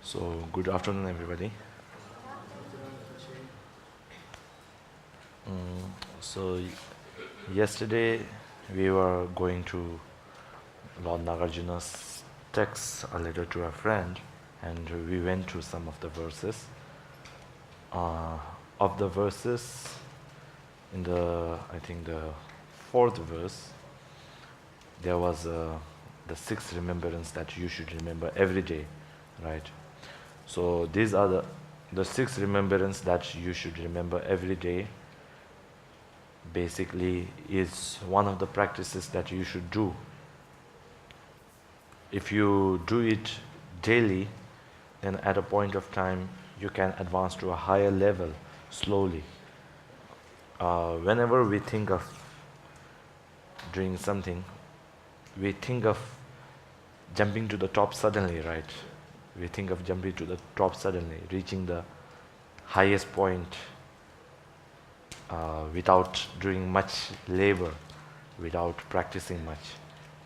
So, good afternoon, everybody. So, yesterday we were going to Lord Nagarjuna's text, a letter to a friend, and we went through some of the verses. Of the verses, in I think the fourth verse, there was the sixth remembrance that you should remember every day, right? So these are the six remembrance that you should remember every day. Basically, is one of the practices that you should do. If you do it daily, then at a point of time you can advance to a higher level slowly. Whenever we think of doing something, we think of jumping to the top suddenly, right? We think of jumping to the top suddenly, reaching the highest point without doing much labor, without practicing much.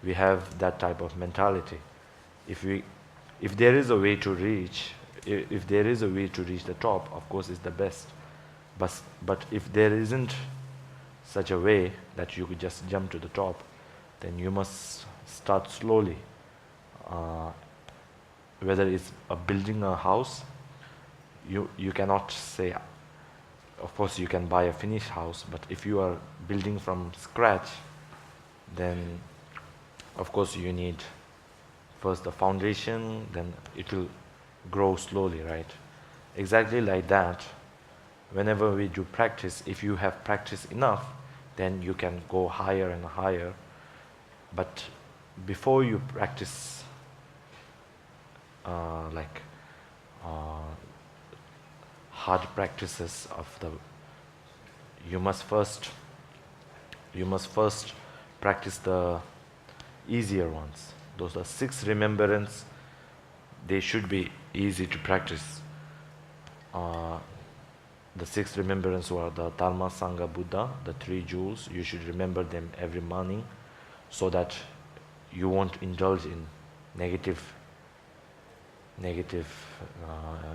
We have that type of mentality. If there is a way to reach, if there is a way to reach the top, of course, it's the best. But if there isn't such a way that you could just jump to the top, then you must start slowly. Whether it's building a house, you cannot say, of course you can buy a finished house, but if you are building from scratch, then of course you need first the foundation, then it will grow slowly, right? Exactly like that, whenever we do practice, if you have practiced enough, then you can go higher and higher. But before you practice hard practices you must first practice the easier ones. Those are six remembrance. They should be easy to practice. The six remembrance were the Dharma, Sangha, Buddha, the three jewels. You should remember them every morning so that you won't indulge in negative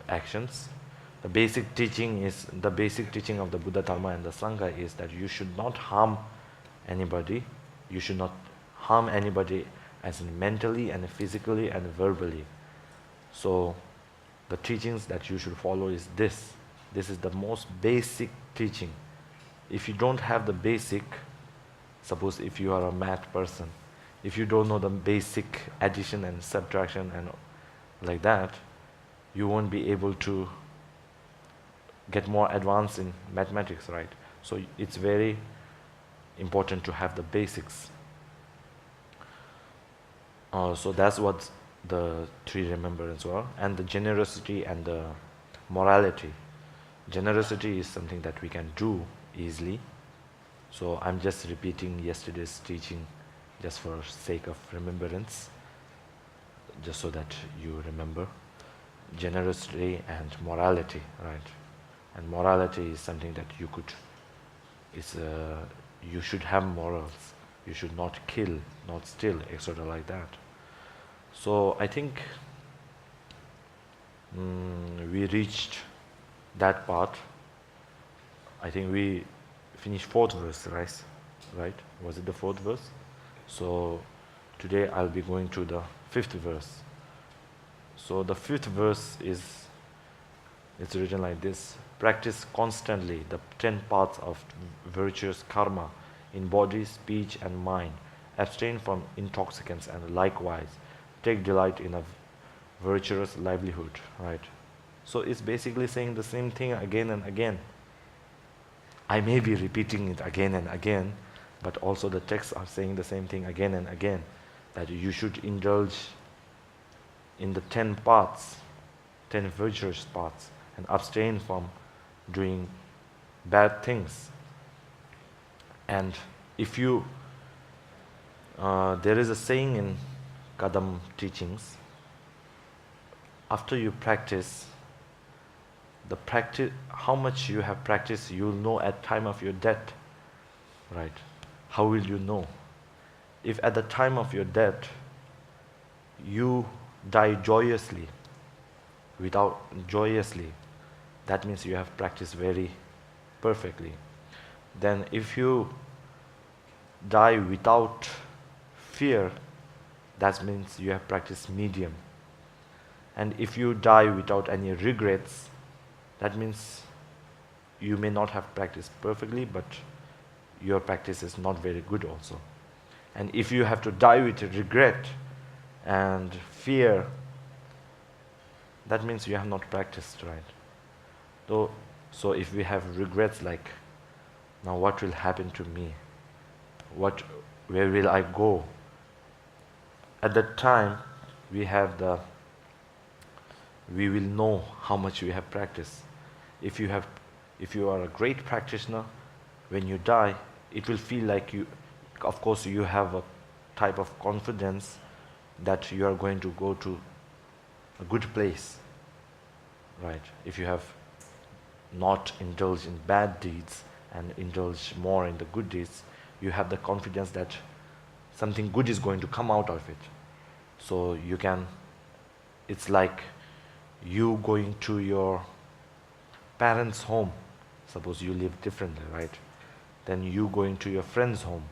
actions. The basic teaching of the Buddha, Dharma and the Sangha is that you should not harm anybody. You should not harm anybody as in mentally and physically and verbally. So the teachings that you should follow is this. This is the most basic teaching. If you don't have the basic, suppose if you are a math person, if you don't know the basic addition and subtraction and like that, you won't be able to get more advanced in mathematics, right? So it's very important to have the basics. So that's what the three remembrance were, and the generosity and the morality. Generosity is something that we can do easily. So I'm just repeating yesterday's teaching just for sake of remembrance, just so that you remember. Generosity and morality, right? And morality is something that you should have morals. You should not kill, not steal, etc. like that. So I think we reached that part. I think we finished fourth verse, right? Was it the fourth verse? So today I'll be going to the fifth verse. So the fifth verse it's written like this: practice constantly the 10 paths of virtuous karma in body, speech and mind. Abstain from intoxicants and likewise take delight in a virtuous livelihood, right? So it's basically saying the same thing again and again. I may be repeating it again and again, but also the texts are saying the same thing again and again, that you should indulge in the 10 paths, 10 virtuous paths, and abstain from doing bad things. And if you, there is a saying in Kadam teachings, after you practice, how much you have practiced, you'll know at time of your death, right? How will you know? If at the time of your death, you die joyously, without joyously, that means you have practiced very perfectly. Then if you die without fear, that means you have practiced medium. And if you die without any regrets, that means you may not have practiced perfectly, but your practice is not very good also. And if you have to die with regret and fear, that means you have not practiced right. So if we have regrets like, now what will happen to me? Where will I go? At that time, we will know how much we have practiced. If you are a great practitioner, when you die, it will feel like of course you have a type of confidence that you are going to go to a good place, right? If you have not indulged in bad deeds and indulged more in the good deeds, you have the confidence that something good is going to come out of it. So it's like you going to your parents' home. Suppose you live differently, right? Then you going to your friend's home.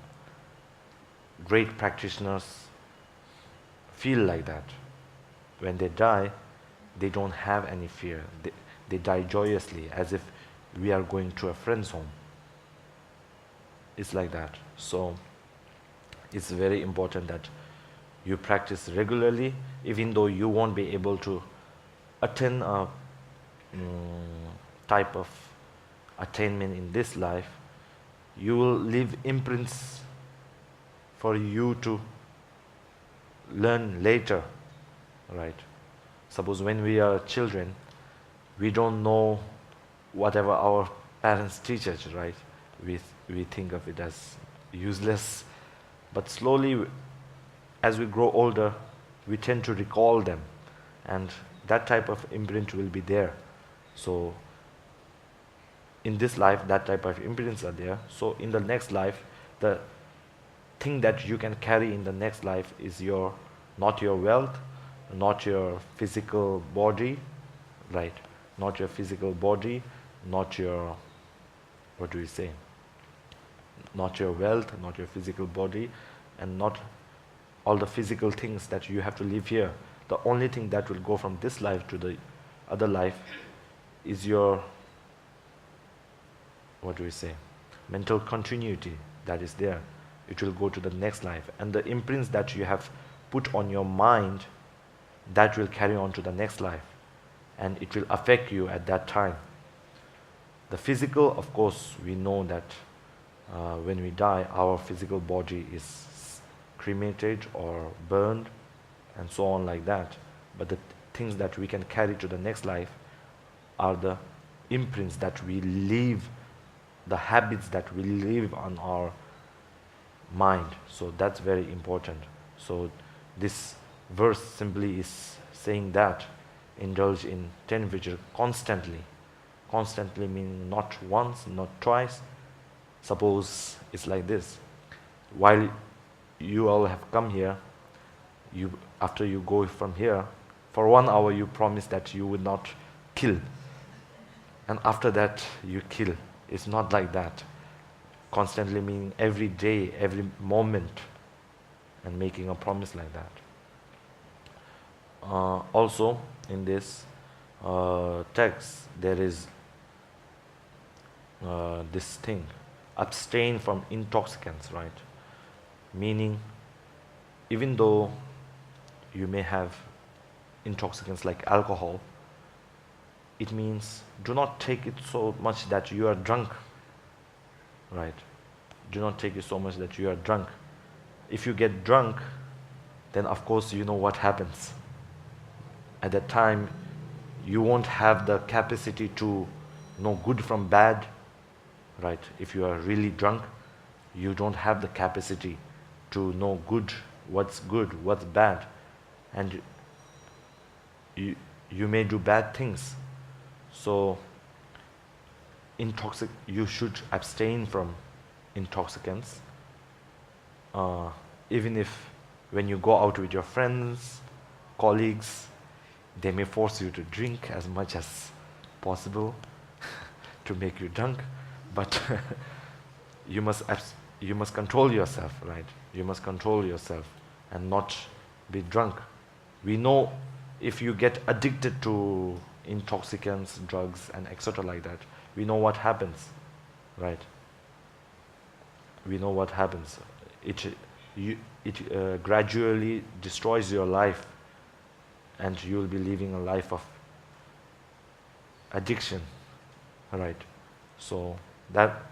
Great practitioners feel like that. When they die, they don't have any fear. They die joyously, as if we are going to a friend's home. It's like that. So it's very important that you practice regularly, even though you won't be able to attain a type of attainment in this life. You will leave imprints for you to learn later, right? Suppose when we are children, we don't know whatever our parents teach us, right? We think of it as useless, but slowly, as we grow older, we tend to recall them, and that type of imprint will be there. So in this life, that type of imprints are there. So in the next life, the thing that you can carry in the next life is not your wealth, not your physical body, right? Not your physical body, not your, not your wealth, not your physical body, and not all the physical things that you have to live here. The only thing that will go from this life to the other life is your, mental continuity that is there. It will go to the next life. And the imprints that you have put on your mind, that will carry on to the next life. And it will affect you at that time. The physical, of course, we know that when we die, our physical body is cremated or burned and so on like that. But the things that we can carry to the next life are the imprints that we leave, the habits that we leave on our mind. So that's very important. So this verse simply is saying that indulge in 10 virtues constantly. Constantly meaning not once, not twice. Suppose it's like this. While you all have come here, after you go from here, for 1 hour you promise that you will not kill. And after that you kill. It's not like that. Constantly meaning every day, every moment, and making a promise like that. Also, in this text, there is this thing, abstain from intoxicants, right? Meaning, even though you may have intoxicants like alcohol, it means do not take it so much that you are drunk, right? Do not take it so much that you are drunk. If you get drunk, then of course you know what happens. At that time, you won't have the capacity to know good from bad, right? If you are really drunk, you don't have the capacity to know what's good, what's bad, and you may do bad things. So you should abstain from intoxicants, even if when you go out with your friends, colleagues, They may force you to drink as much as possible to make you drunk, but you must control yourself, right? You must control yourself and not be drunk. We know if you get addicted to intoxicants, drugs, and etc. like that, we know what happens, right? We know what happens. It gradually destroys your life, and you will be living a life of addiction, right? So that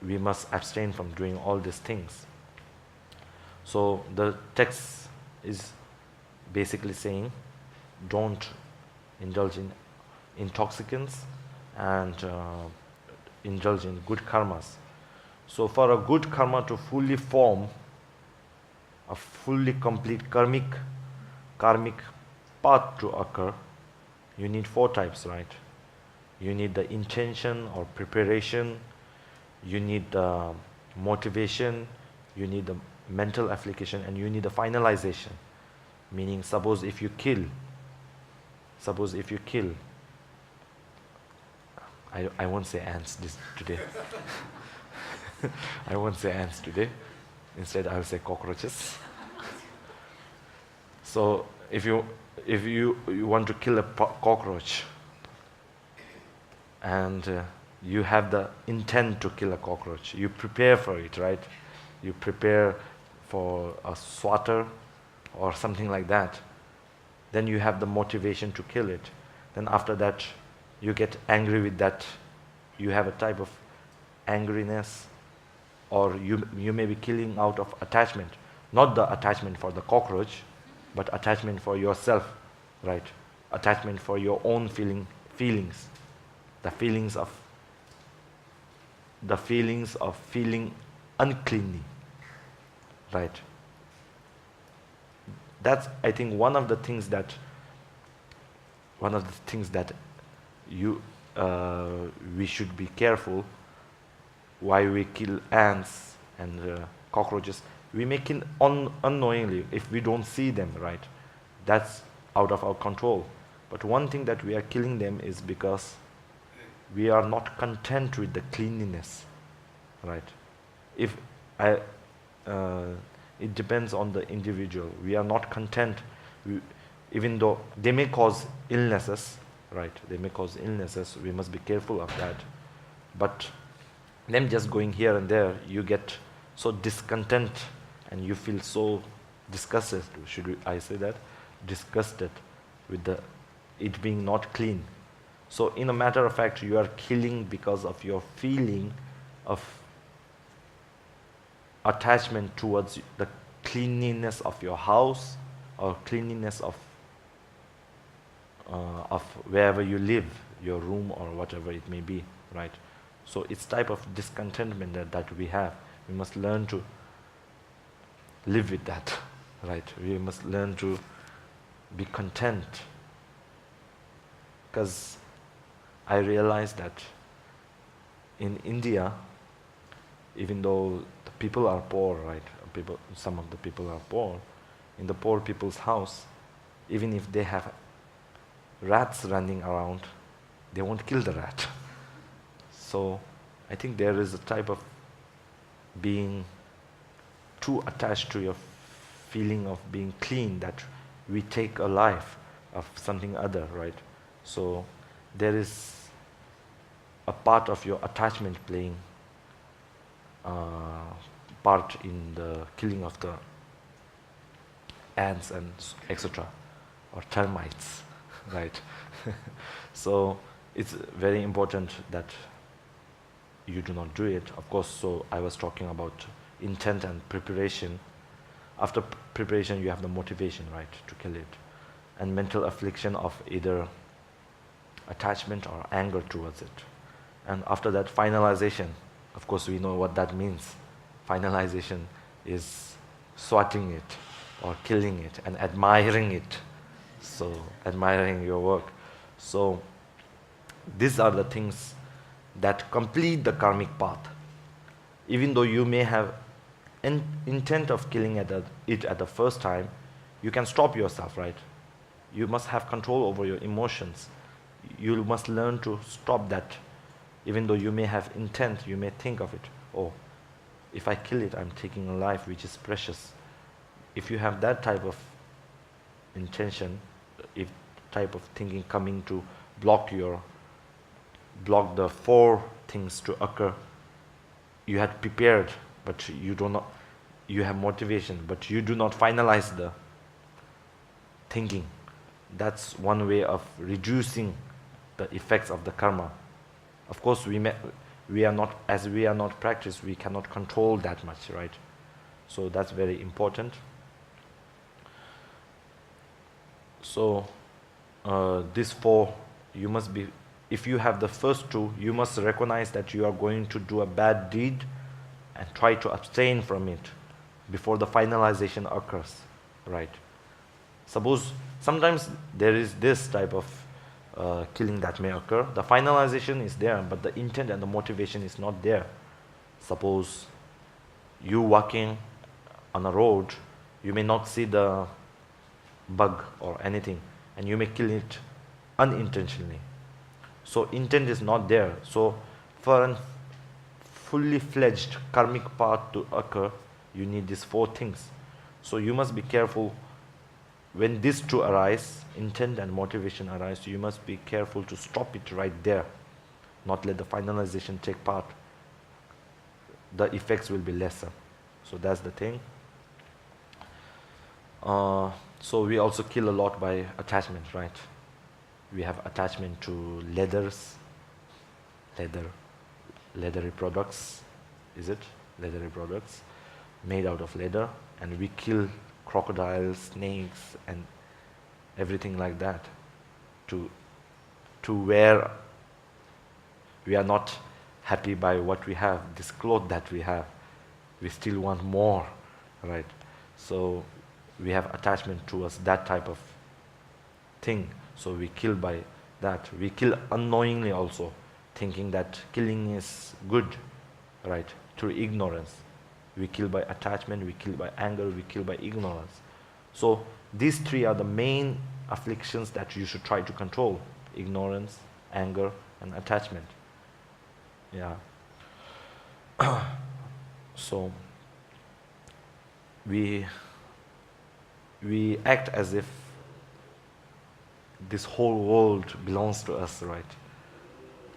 we must abstain from doing all these things. So the text is basically saying, don't indulge in intoxicants and indulge in good karmas. So for a good karma to fully form, a fully complete karmic path to occur, you need 4 types, right? You need the intention or preparation, you need the motivation, you need the mental application, and you need the finalization. Meaning, suppose if you kill, I won't say ants today. I won't say ants today. Instead, I will say cockroaches. So, if you want to kill a cockroach, and you have the intent to kill a cockroach, you prepare for it, right? You prepare for a swatter or something like that. Then you have the motivation to kill it. Then after that, you get angry with that. You have a type of angriness, or you may be killing out of attachment. Not the attachment for the cockroach, but attachment for yourself, right? Attachment for your own feelings. The feelings of feeling uncleanly, right? That's, I think, one of the things that we should be careful. Why we kill ants and cockroaches? We may kill unknowingly if we don't see them, right? That's out of our control. But one thing that we are killing them is because we are not content with the cleanliness, right? It depends on the individual. We are not content, even though they may cause illnesses, right? They may cause illnesses. We must be careful of that. But them just going here and there, you get so discontent and you feel so disgusted. I say that? Disgusted with it being not clean. So in a matter of fact, you are killing because of your feeling of attachment towards the cleanliness of your house or cleanliness of wherever you live, your room or whatever it may be, right? So it's type of discontentment that we have. We must learn to live with that, right? We must learn to be content. Because I realized that in India, even though the people are poor, right? Some of the people are poor. In the poor people's house, even if they have rats running around, they won't kill the rat. So I think there is a type of being too attached to your feeling of being clean that we take a life of something other, right? So there is a part of your attachment playing part in the killing of the ants and etc. or termites, right? So it's very important that you do not do it. Of course, so I was talking about intent and preparation. After preparation, you have the motivation, right, to kill it. And mental affliction of either attachment or anger towards it. And after that, finalization. Of course, we know what that means. Finalization is swatting it or killing it and admiring it. So, admiring your work. So, these are the things that complete the karmic path. Even though you may have intent of killing it at the first time, you can stop yourself, right? You must have control over your emotions. You must learn to stop that. Even though you may have intent, you may think of it, oh, if I kill it, I'm taking a life which is precious. If you have that type of intention, if type of thinking coming to block the 4 things to occur, you had prepared, but you have motivation, but you do not finalize the thinking. That's one way of reducing the effects of the karma. Of course, we are not practiced, we cannot control that much, right? So that's very important. So these 4, you must be, if you have the first 2, you must recognize that you are going to do a bad deed and try to abstain from it before the finalization occurs, right? Suppose sometimes there is this type of killing that may occur. The finalization is there, but the intent and the motivation is not there. Suppose you walking on a road, you may not see the bug or anything, and you may kill it unintentionally. So intent is not there. So for a fully fledged karmic path to occur, you need these 4 things. So you must be careful when these 2 arise, intent and motivation arise, you must be careful to stop it right there, not let the finalization take part. The effects will be lesser. So that's the thing. So we also kill a lot by attachment, right? We have attachment to leathery products, is it? Leathery products made out of leather, and we kill crocodiles, snakes, and everything like that to where we are not happy by what we have, this cloth that we have, we still want more, right? So we have attachment towards that type of thing, so we kill by that. We kill unknowingly also, thinking that killing is good, right? Through ignorance. We kill by attachment, we kill by anger, we kill by ignorance. So these 3 are the main afflictions that you should try to control: ignorance, anger, and attachment. Yeah. So we act as if this whole world belongs to us, right?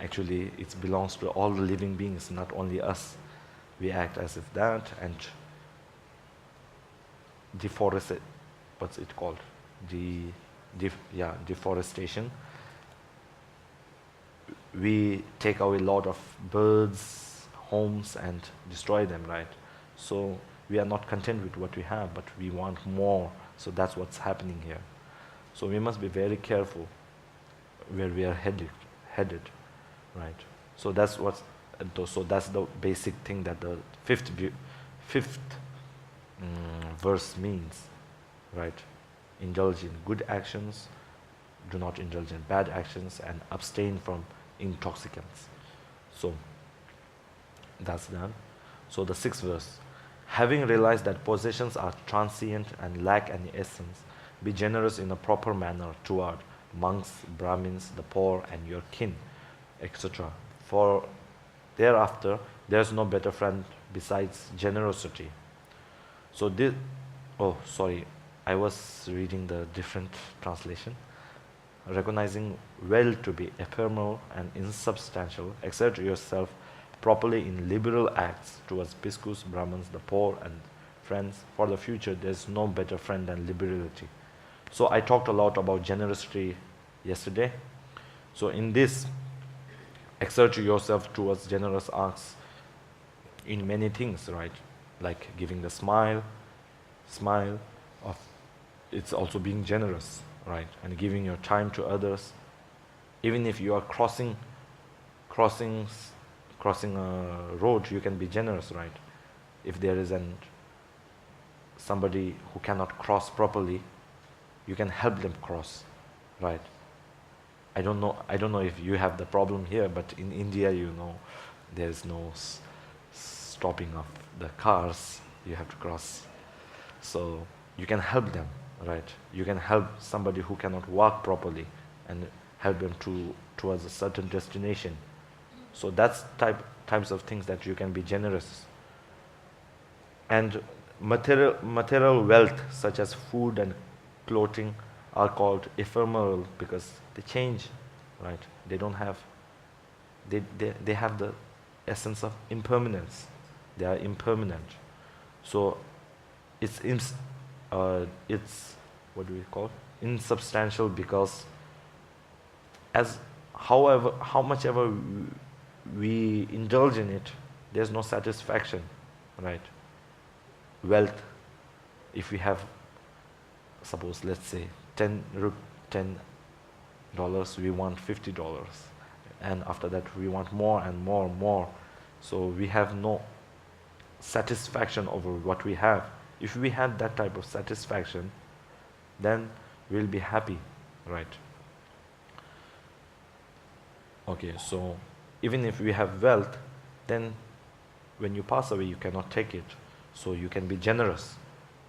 Actually, it belongs to all the living beings, not only us. We act as if that, and what's it called? Deforestation. We take away a lot of birds, homes, and destroy them, right? So we are not content with what we have, but we want more. So that's what's happening here. So we must be very careful where we are headed, right? So that's the basic thing that the fifth verse means, right? Indulge in good actions, do not indulge in bad actions, and abstain from intoxicants. So that's done. So the 6th verse: having realized that possessions are transient and lack any essence, be generous in a proper manner toward monks, Brahmins, the poor, and your kin, etc. For thereafter, there's no better friend besides generosity. So this, I was reading the different translation. Recognizing well to be ephemeral and insubstantial, exert yourself properly in liberal acts towards bhikkhus, Brahmins, the poor, and friends. For the future, there's no better friend than liberality. So I talked a lot about generosity yesterday. So in this, exert yourself towards generous acts in many things, right? Like giving the smile of, it's also being generous, right? And giving your time to others. Even if you are crossing a road, you can be generous, right? If there is somebody who cannot cross properly, you can help them cross, right? I don't know if you have the problem here, but in India, there's no stopping of the cars. You have to cross. So you can help them, right? You can help somebody who cannot walk properly and help them towards a certain destination. So that's types of things that you can be generous. And material wealth such as food and clothing are called ephemeral because they change, right? They don't have, they have the essence of impermanence. They are impermanent. So it's what do we call, insubstantial, because how much ever we indulge in it, there's no satisfaction, right? Wealth, if we have, suppose, let's say $10, we want $50, and after that we want more and more and more. So we have no satisfaction over what we have. If we had that type of satisfaction, then we'll be happy, right? Okay, so even if we have wealth, then when you pass away, you cannot take it. So you can be generous,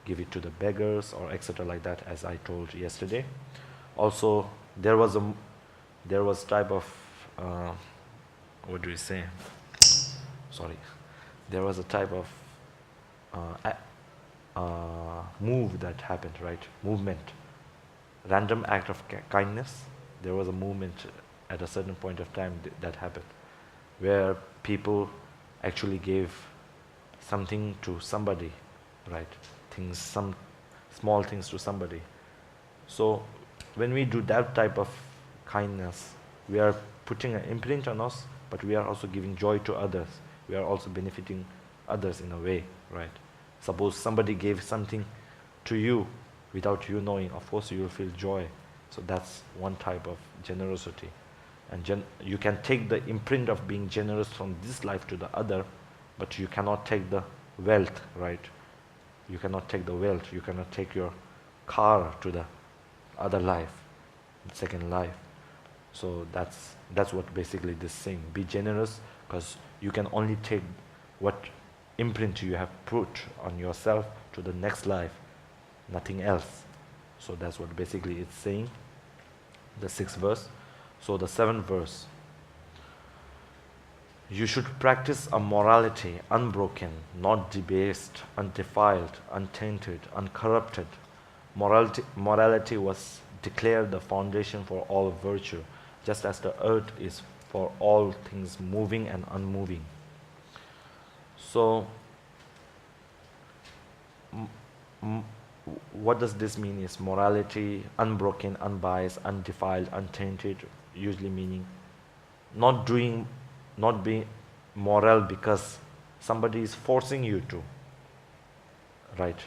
give it to the beggars or etc. like that, as I told yesterday. Also, there was type of what do we say? Sorry, there was a type of move that happened, right? Movement, random act of kindness. There was a movement at a certain point of time that happened, where people actually gave something to somebody, right? Some small things to somebody. So when we do that type of kindness, we are putting an imprint on us, but we are also giving joy to others. We are also benefiting others in a way, right? Suppose somebody gave something to you without you knowing, of course you will feel joy. So that's one type of generosity. And you can take the imprint of being generous from this life to the other, but you cannot take the wealth, right? You cannot take the wealth. You cannot take your car to the other life, the second life. So that's what basically this saying. Be generous, because you can only take what imprint you have put on yourself to the next life, nothing else. So that's what basically it's saying, the 6th verse. So the 7th verse. You should practice a morality unbroken, not debased, undefiled, untainted, uncorrupted. Morality was declared the foundation for all virtue, just as the earth is for all things moving and unmoving. So, what does this mean is morality, unbroken, unbiased, undefiled, untainted, usually meaning not being moral because somebody is forcing you to, right?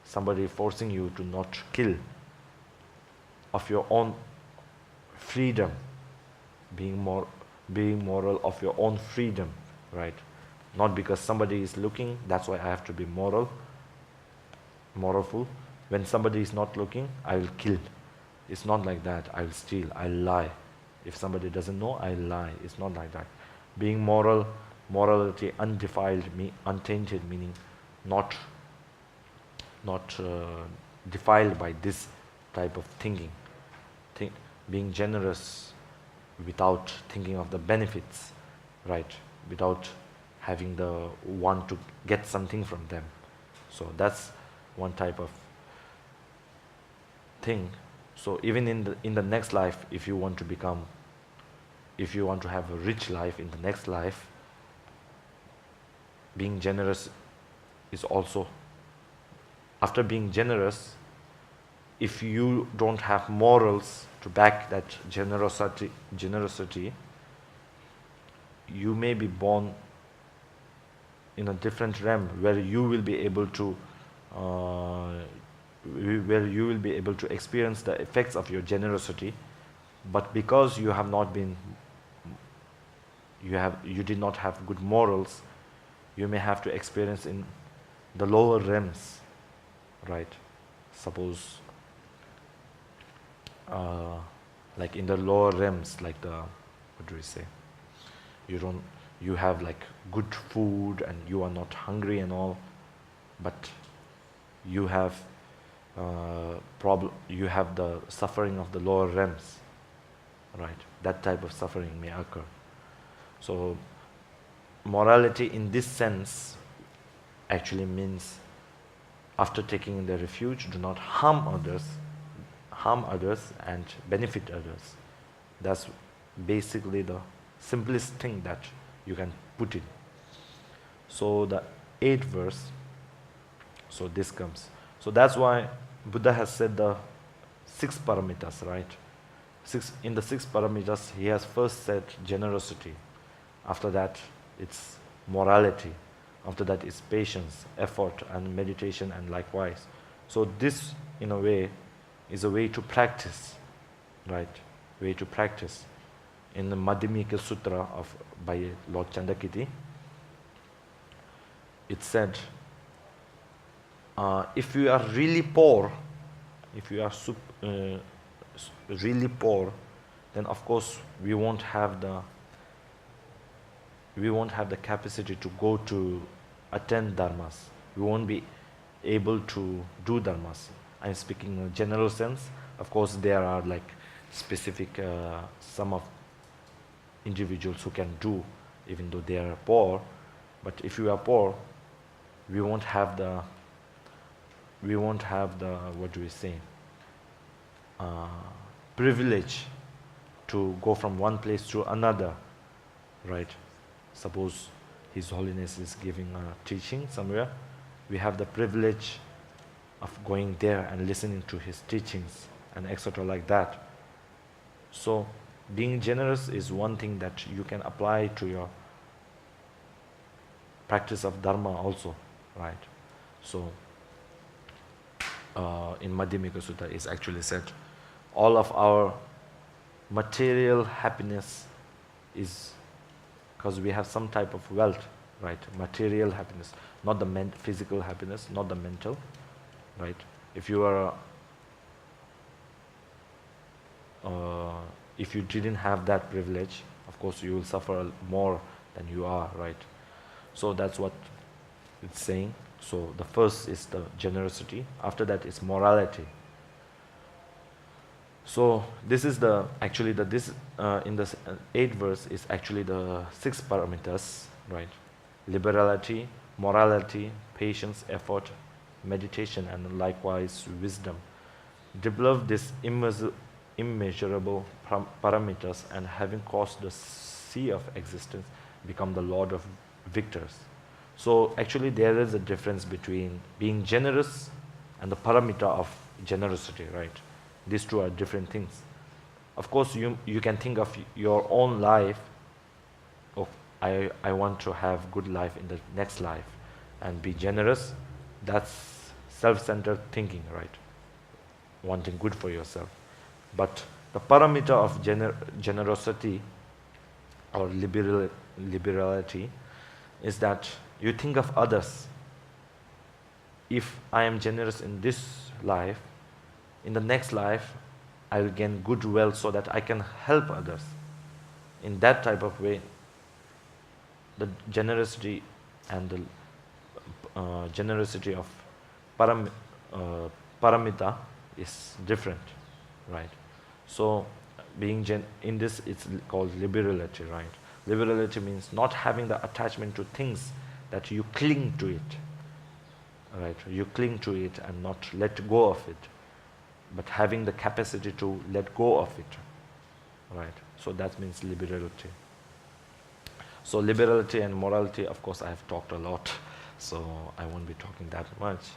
Somebody forcing you to not kill, of your own freedom, being moral of your own freedom, right? Not because somebody is looking, that's why I have to be moralful. When somebody is not looking, I will kill. It's not like that. I will steal, I lie. If somebody doesn't know, I lie. It's not like that. Being morality undefiled, untainted, meaning not defiled by this type of thinking. Being generous without thinking of the benefits, right? Without having the want to get something from them. So that's one type of thing. So even in the next life, if you want to have a rich life in the next life, being generous is also, after being generous, if you don't have morals to back that generosity, you may be born in a different realm where you will be able to experience the effects of your generosity, but because you did not have good morals, you may have to experience in the lower realms, right? Suppose like in the lower realms, like what do we say, you have like good food and you are not hungry and all, but you have problem, you have the suffering of the lower realms, right? That type of suffering may occur. So morality in this sense actually means, after taking the refuge, do not harm others and benefit others. That's basically the simplest thing that you can put in. So the 8th verse, so this comes. So that's why Buddha has said the 6 paramitas, right? In the 6 paramitas, he has first said generosity. After that, it's morality. After that, it's patience, effort, and meditation, and likewise. So this, in a way, is a way to practice, right? Way to practice. In the Madhyamika Sutra by Lord Chandakiti, it said, if you are really poor, if you are really poor, then of course we won't have the capacity to go to attend dharmas. We won't be able to do dharmas. I'm speaking in a general sense. Of course, there are like specific some of individuals who can do, even though they are poor. But if you are poor, we won't have the what do we say, privilege to go from one place to another, right? Suppose His Holiness is giving a teaching somewhere, we have the privilege of going there and listening to his teachings and etc. like that. So being generous is one thing that you can apply to your practice of dharma also, right? So in Madhyamika Sutta is actually said, all of our material happiness is because we have some type of wealth, right? Material happiness, not the physical happiness, not the mental, right? If you are, if you didn't have that privilege, of course you will suffer more than you are, right? So that's what it's saying. So the first is the generosity. After that is morality. So this is the actually the this in the 8th verse is actually the 6 paramitas, right? Liberality, morality, patience, effort, meditation, and likewise wisdom. Develop this immeasurable paramitas, and having crossed the sea of existence, become the Lord of victors. So actually there is a difference between being generous and the paramita of generosity, right? These two are different things. Of course, you can think of your own life. Oh, I want to have good life in the next life and be generous. That's self-centered thinking, right? Wanting good for yourself. But the paramita of generosity or liberality is that you think of others. If I am generous in this life, in the next life, I will gain good wealth so that I can help others. In that type of way, the generosity and the generosity of paramita is different, right? So being in this, it's called liberality, right? Liberality means not having the attachment to things, that you cling to it, right? You cling to it and not let go of it, but having the capacity to let go of it, right? So that means liberality. So liberality and morality, of course, I have talked a lot, so I won't be talking that much.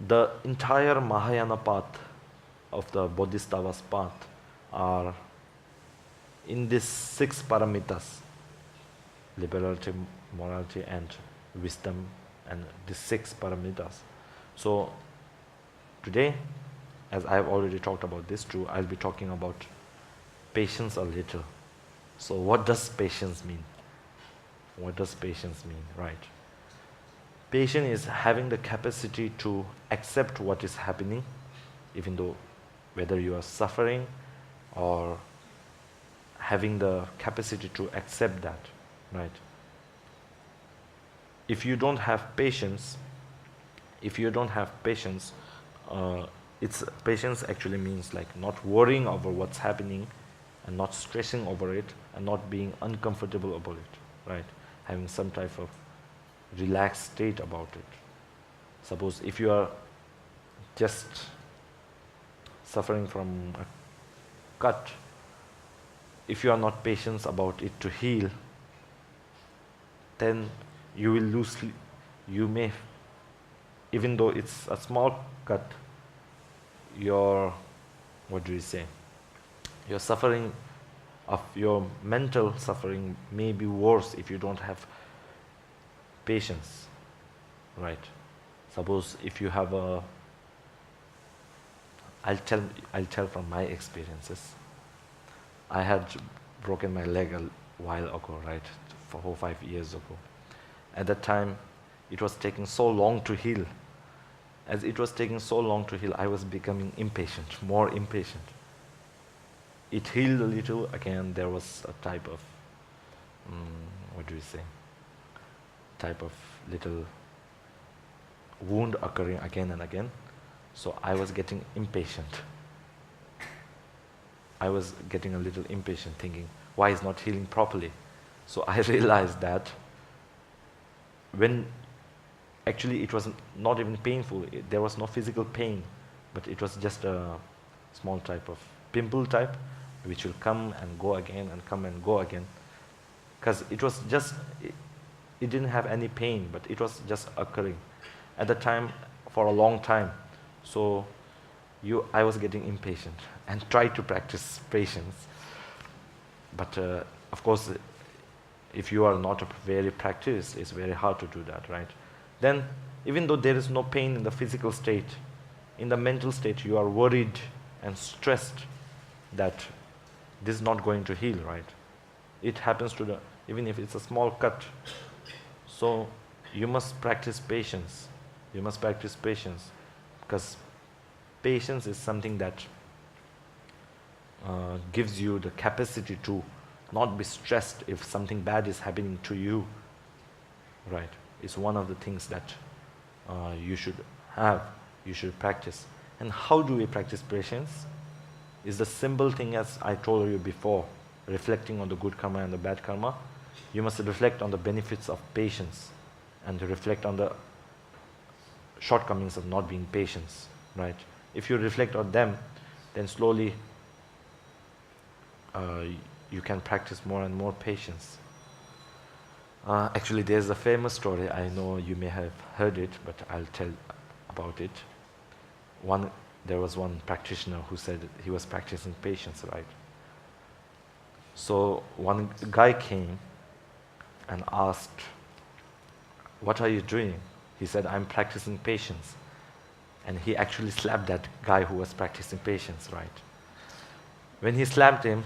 The entire Mahayana path of the Bodhisattva's path are in these 6 paramitas: liberality, morality, and wisdom, and the 6 paramitas. So today, as I have already talked about this too, I'll be talking about patience a little. So what does patience mean? What does patience mean, right? Patience is having the capacity to accept what is happening, even though whether you are suffering, or having the capacity to accept that, right? If you don't have patience, if you don't have patience, it's patience actually means like not worrying over what's happening and not stressing over it and not being uncomfortable about it, right? Having some type of relaxed state about it. Suppose if you are just suffering from a cut, if you are not patient about it to heal, then you will lose, you may, even though it's a small cut, your, what do you say, your suffering of your mental suffering may be worse if you don't have patience, right? Suppose if you have a, I'll tell from my experiences. I had broken my leg a while ago, right? 4 or 5 years ago. At that time, it was taking so long to heal. As it was taking so long to heal, I was becoming impatient, more impatient. It healed a little, again there was a type of, what do you say, type of little wound occurring again and again. So I was getting impatient. I was getting a little impatient, thinking, why is not healing properly? So I realized that when actually it was not even painful, there was no physical pain, but it was just a small type of pimple type, which will come and go again and come and go again. Because it was just, it didn't have any pain, but it was just occurring at the time for a long time. So I was getting impatient and tried to practice patience. But of course, if you are not very practiced, it's very hard to do that, right? Then, even though there is no pain in the physical state, in the mental state, you are worried and stressed that this is not going to heal, right? It happens to the, even if it's a small cut. So, you must practice patience. You must practice patience, because patience is something that gives you the capacity to not be stressed if something bad is happening to you, right? It's one of the things that you should have, you should practice. And how do we practice patience? Is the simple thing as I told you before, reflecting on the good karma and the bad karma. You must reflect on the benefits of patience and reflect on the shortcomings of not being patient, right? If you reflect on them, then slowly you can practice more and more patience. Actually, there's a famous story. I know you may have heard it, but I'll tell about it. There was one practitioner who said he was practicing patience, right? So one guy came and asked, "What are you doing?" He said, "I'm practicing patience." And he actually slapped that guy who was practicing patience, right? When he slapped him,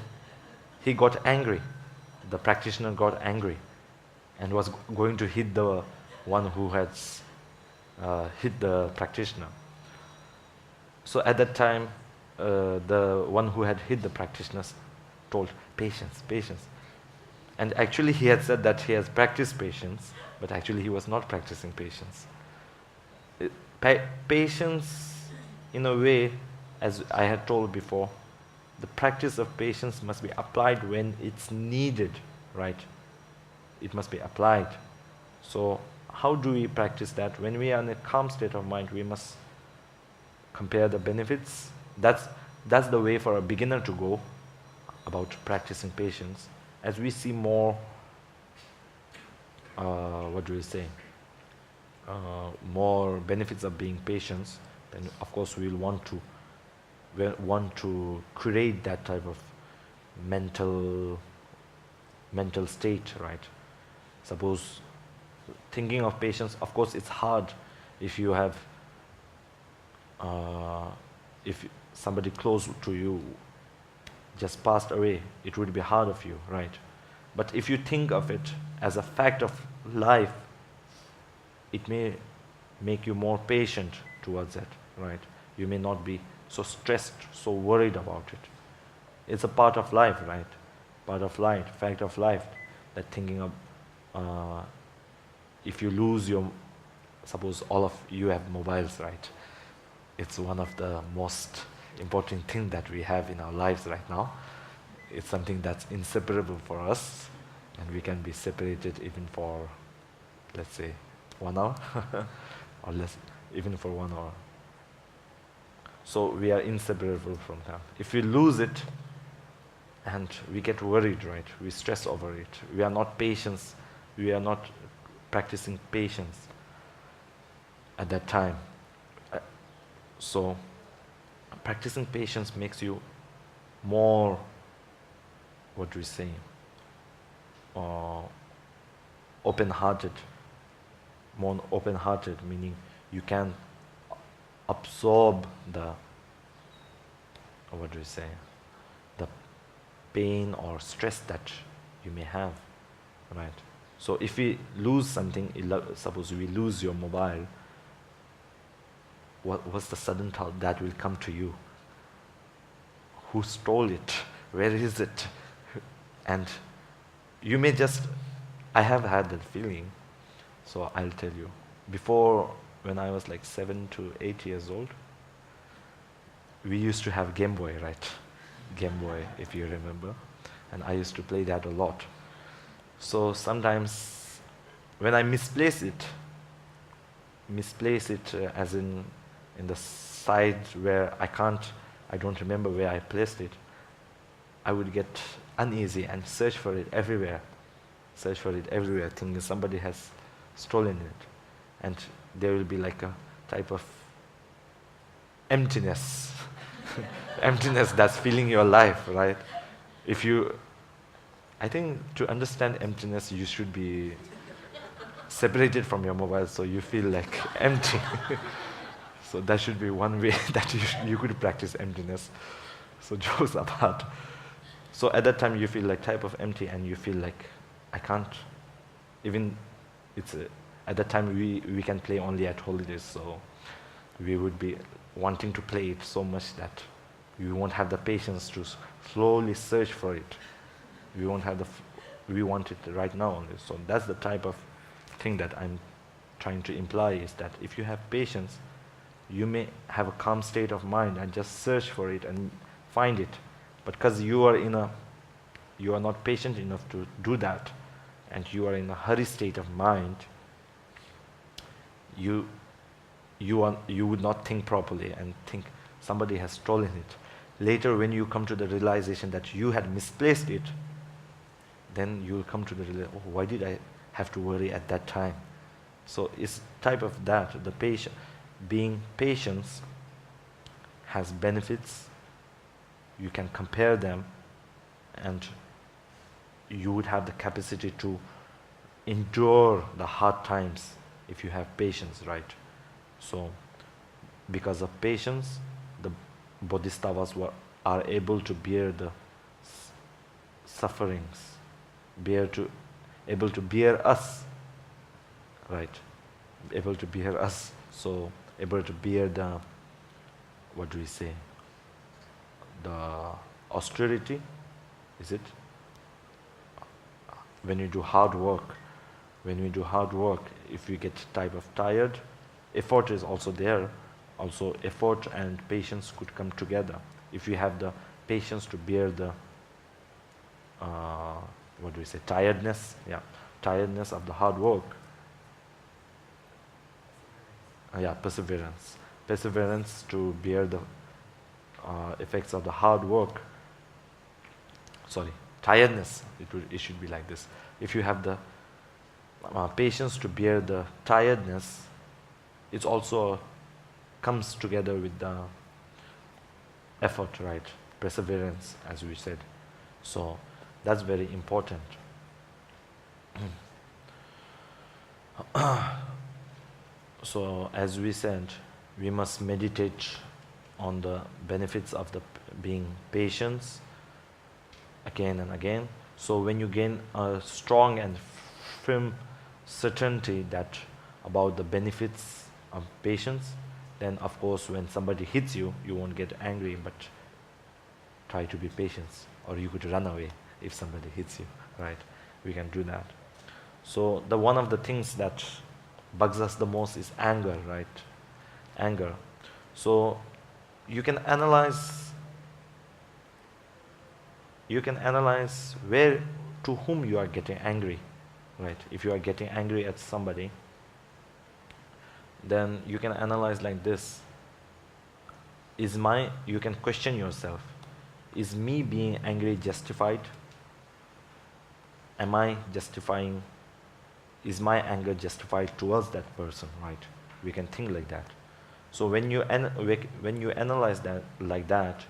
he got angry. The practitioner got angry and was going to hit the one who had hit the practitioner. So at that time, the one who had hit the practitioner told, "Patience, patience." And actually he had said that he has practiced patience, but actually he was not practicing patience. Patience, in a way, as I had told before, the practice of patience must be applied when it's needed, right? It must be applied. So how do we practice that? When we are in a calm state of mind, we must compare the benefits. That's the way for a beginner to go about practicing patience. As we see more, more benefits of being patient, then of course we will want to create that type of mental state, right? Suppose thinking of patience, of course it's hard if you have if somebody close to you just passed away, it would be hard of you, right? But if you think of it as a fact of life, it may make you more patient towards it, right? You may not be so stressed, so worried about it. It's a part of life, right? Part of life, fact of life, that thinking of if you lose your suppose all of you have mobiles, right? It's one of the most important thing that we have in our lives right now. It's something that's inseparable for us, and we can be separated even for, let's say, 1 hour, or less, even for 1 hour. So we are inseparable from that. If we lose it, and we get worried, right? We stress over it. We are not patient. We are not practicing patience at that time. So practicing patience makes you more, what do we say, open-hearted. More open-hearted, meaning you can absorb the, what do we say, the pain or stress that you may have, right? So if we lose something, suppose we lose your mobile, what's the sudden thought that will come to you? Who stole it? Where is it? And you may just, I have had that feeling, so I'll tell you. Before, when I was like 7 to 8 years old, we used to have Game Boy, right? Game Boy, if you remember. And I used to play that a lot. So sometimes when I misplace it as in the side where I don't remember where I placed it, I would get uneasy and search for it everywhere, thinking somebody has stolen it. And there will be like a type of emptiness, emptiness that's filling your life, right? I think to understand emptiness, you should be separated from your mobile, so you feel like empty. So that should be one way that you could practice emptiness. So jokes apart. So at that time you feel like type of empty, and you feel like I can't even, at that time we can play only at holidays, so we would be wanting to play it so much that we won't have the patience to slowly search for it. We want it right now only. So that's the type of thing that I'm trying to imply, is that if you have patience, you may have a calm state of mind and just search for it and find it. But because you are not patient enough to do that, and you are in a hurry state of mind, you would not think properly and think somebody has stolen it. Later, when you come to the realization that you had misplaced it, then you will come to the realization, oh, why did I have to worry at that time? So it's type of that. Being patient has benefits. You can compare them, and you would have the capacity to endure the hard times if you have patience, right? So because of patience, the bodhisattvas are able to bear the sufferings, able to bear us, right? Able to bear us, so able to bear the, what do we say, the austerity, is it? When you do hard work, if you get type of tired, effort is also there. Also effort and patience could come together. If you have the patience to bear the, what do we say, tiredness of the hard work. Perseverance to bear the effects of the hard work. Tiredness, it should be like this. If you have the patience to bear the tiredness, it also comes together with the effort, right? Perseverance, as we said. So that's very important. So as we said, we must meditate on the benefits of being patient again and again. So when you gain a strong and firm certainty about the benefits of patience, then of course when somebody hits you, you won't get angry, but try to be patient, or you could run away if somebody hits you, right? We can do that. So one of the things that bugs us the most is anger, right? Anger. So you can analyze where, to whom you are getting angry, right? If you are getting angry at somebody, then you can analyze like this. You can question yourself, is me being angry justified? Am I justifying, is my anger justified towards that person, right? We can think like that. So when you analyze that like that,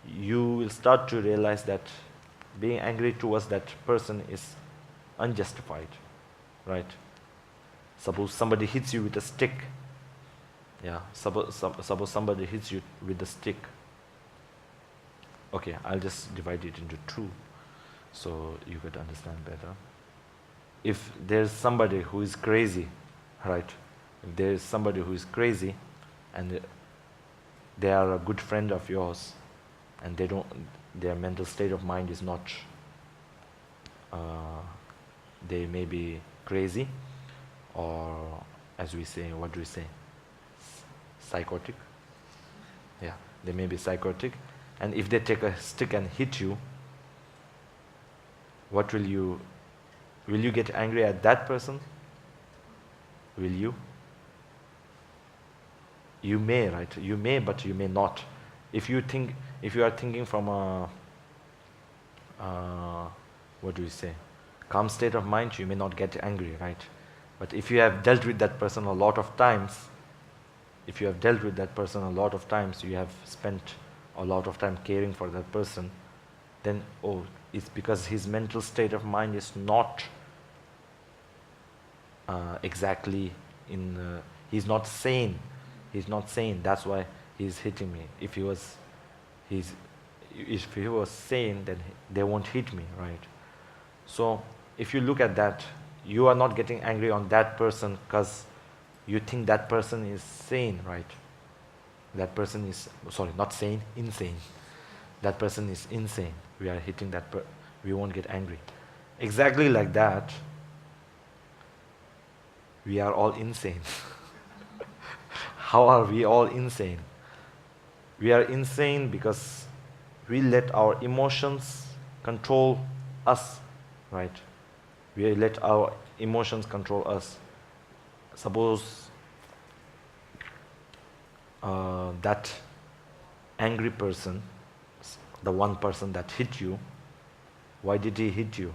you will start to realize that being angry towards that person is unjustified, right? Suppose somebody hits you with a stick. Yeah, suppose somebody hits you with a stick. Okay, I'll just divide it into two so you could understand better. If there's somebody who is crazy, right? If there is somebody who is crazy and they are a good friend of yours and their mental state of mind is not, they may be crazy, or as we say, what do we say? Psychotic. Yeah, they may be psychotic. And if they take a stick and hit you, what will you get angry at that person? Will you? You may, right? You may, but you may not. If you are thinking from a, what do we say? Calm state of mind, you may not get angry, right? But if you have dealt with that person a lot of times, you have spent a lot of time caring for that person, then, it's because his mental state of mind is not exactly he's not sane. That's why he's hitting me. If he was sane, then they won't hit me, right? So if you look at that, you are not getting angry on that person because you think that person is sane, right? That person is, not sane, insane. That person is insane. We are hitting that we won't get angry. Exactly like that, we are all insane. How are we all insane? We are insane because we let our emotions control us, right? We let our emotions control us. Suppose that angry person, the one person that hit you, why did he hit you?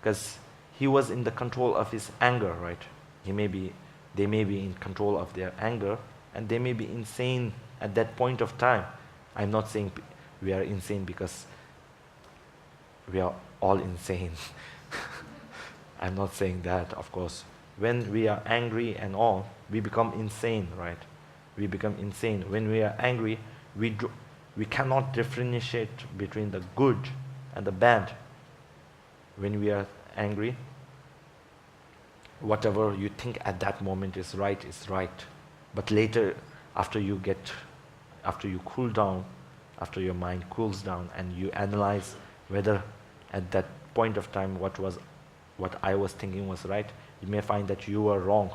Because he was in the control of his anger, right? They may be in control of their anger, and they may be insane at that point of time. I'm not saying we are insane because we are all insane. I'm not saying that, of course. When we are angry and all, we become insane, right? We become insane. When we are angry, we cannot differentiate between the good and the bad. When we are angry, whatever you think at that moment is right. But later, after you cool down, after your mind cools down and you analyze whether at that point of time what I was thinking was right, you may find that you were wrong,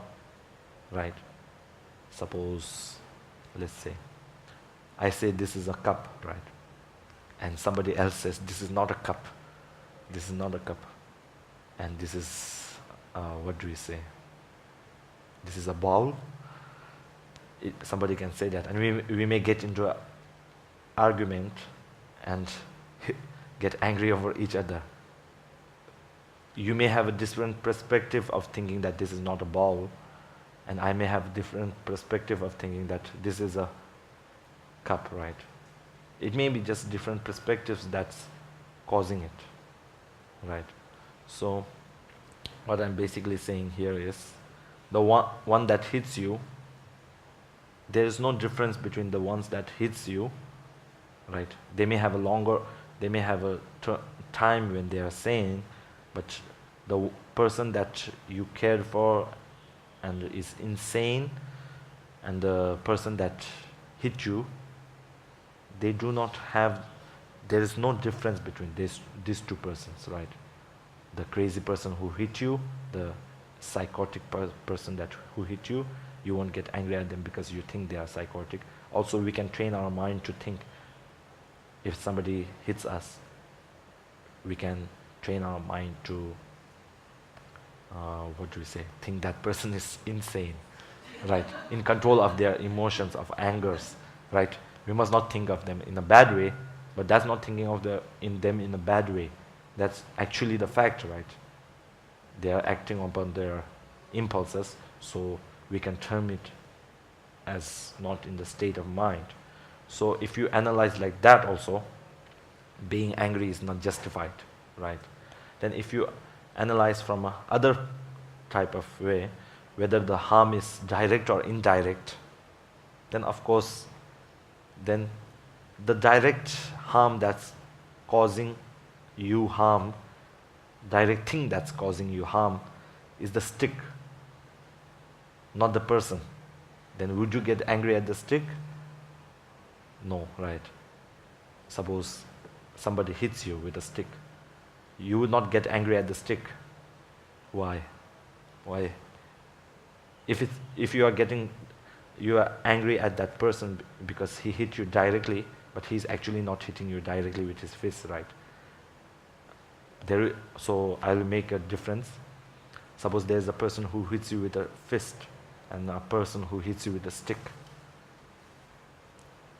right? Suppose, let's say, I say this is a cup, right? And somebody else says this is not a cup. This is not a cup. And this is, what do we say? This is a bowl. Somebody can say that. And we may get into an argument and get angry over each other. You may have a different perspective of thinking that this is not a bowl, and I may have a different perspective of thinking that this is a cup, right? It may be just different perspectives that's causing it, right? So what I'm basically saying here is the one that hits you, there is no difference between the ones that hits you, right? They may have a time when they are sane, but the person that you cared for and is insane, and the person that hit you, there is no difference between these two persons, right? The crazy person who hit you, the psychotic person that who hit you, you won't get angry at them because you think they are psychotic. Also, we can train our mind to think, if somebody hits us, we can train our mind to, think that person is insane, right? In control of their emotions, of angers, right? We must not think of them in a bad way, but that's not thinking of them in a bad way. That's actually the fact, right? They are acting upon their impulses, so we can term it as not in the state of mind. So if you analyze like that also, being angry is not justified, right? Then if you analyze from a other type of way, whether the harm is direct or indirect, then of course, then the direct harm that's causing you harm, direct thing that's causing you harm is the stick, not the person. Then would you get angry at the stick? No, right? Suppose somebody hits you with a stick, you would not get angry at the stick. Why? Why? If you are angry at that person because he hit you directly, but he's actually not hitting you directly with his fist, right? So I'll make a difference. Suppose there's a person who hits you with a fist and a person who hits you with a stick.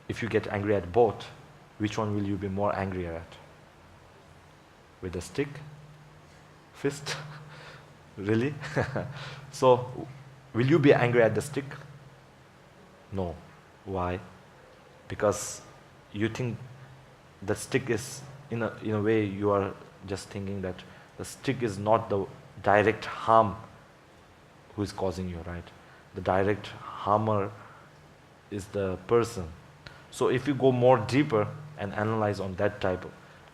If you get angry at both, which one will you be more angry at? With a stick? Fist? Really? So, will you be angry at the stick? No. Why? Because you think the stick is, in a way, you are just thinking that the stick is not the direct harm who is causing you, right? The direct harmer is the person. So if you go more deeper and analyze on that type,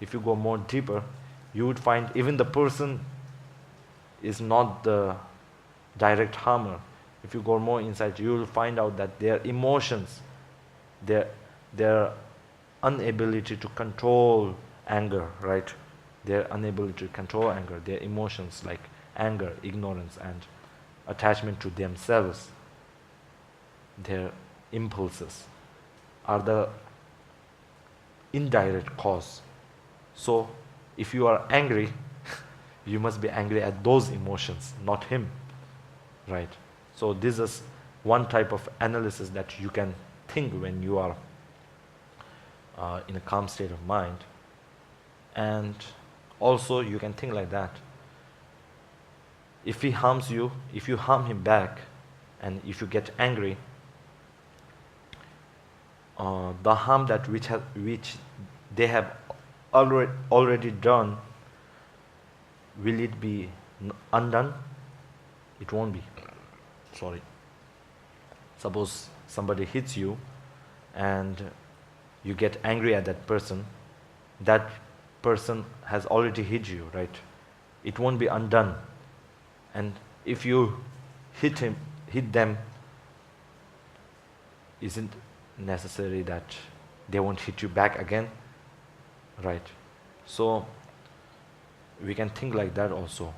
if you go more deeper, you would find even the person is not the direct harmer. If you go more inside, you will find out that their emotions, their inability to control anger, right? Their inability to control anger, their emotions like anger, ignorance, and attachment to themselves, their impulses, are the indirect cause. So if you are angry, you must be angry at those emotions, not him, right? So this is one type of analysis that you can think when you are in a calm state of mind. And also you can think like that. If he harms you, if you harm him back, and if you get angry, the harm that which they have already done, will it be undone? It won't be. Sorry. Suppose somebody hits you and you get angry at that person has already hit you, right? It won't be undone. And if you hit them, isn't necessary that they won't hit you back again, right? So we can think like that also,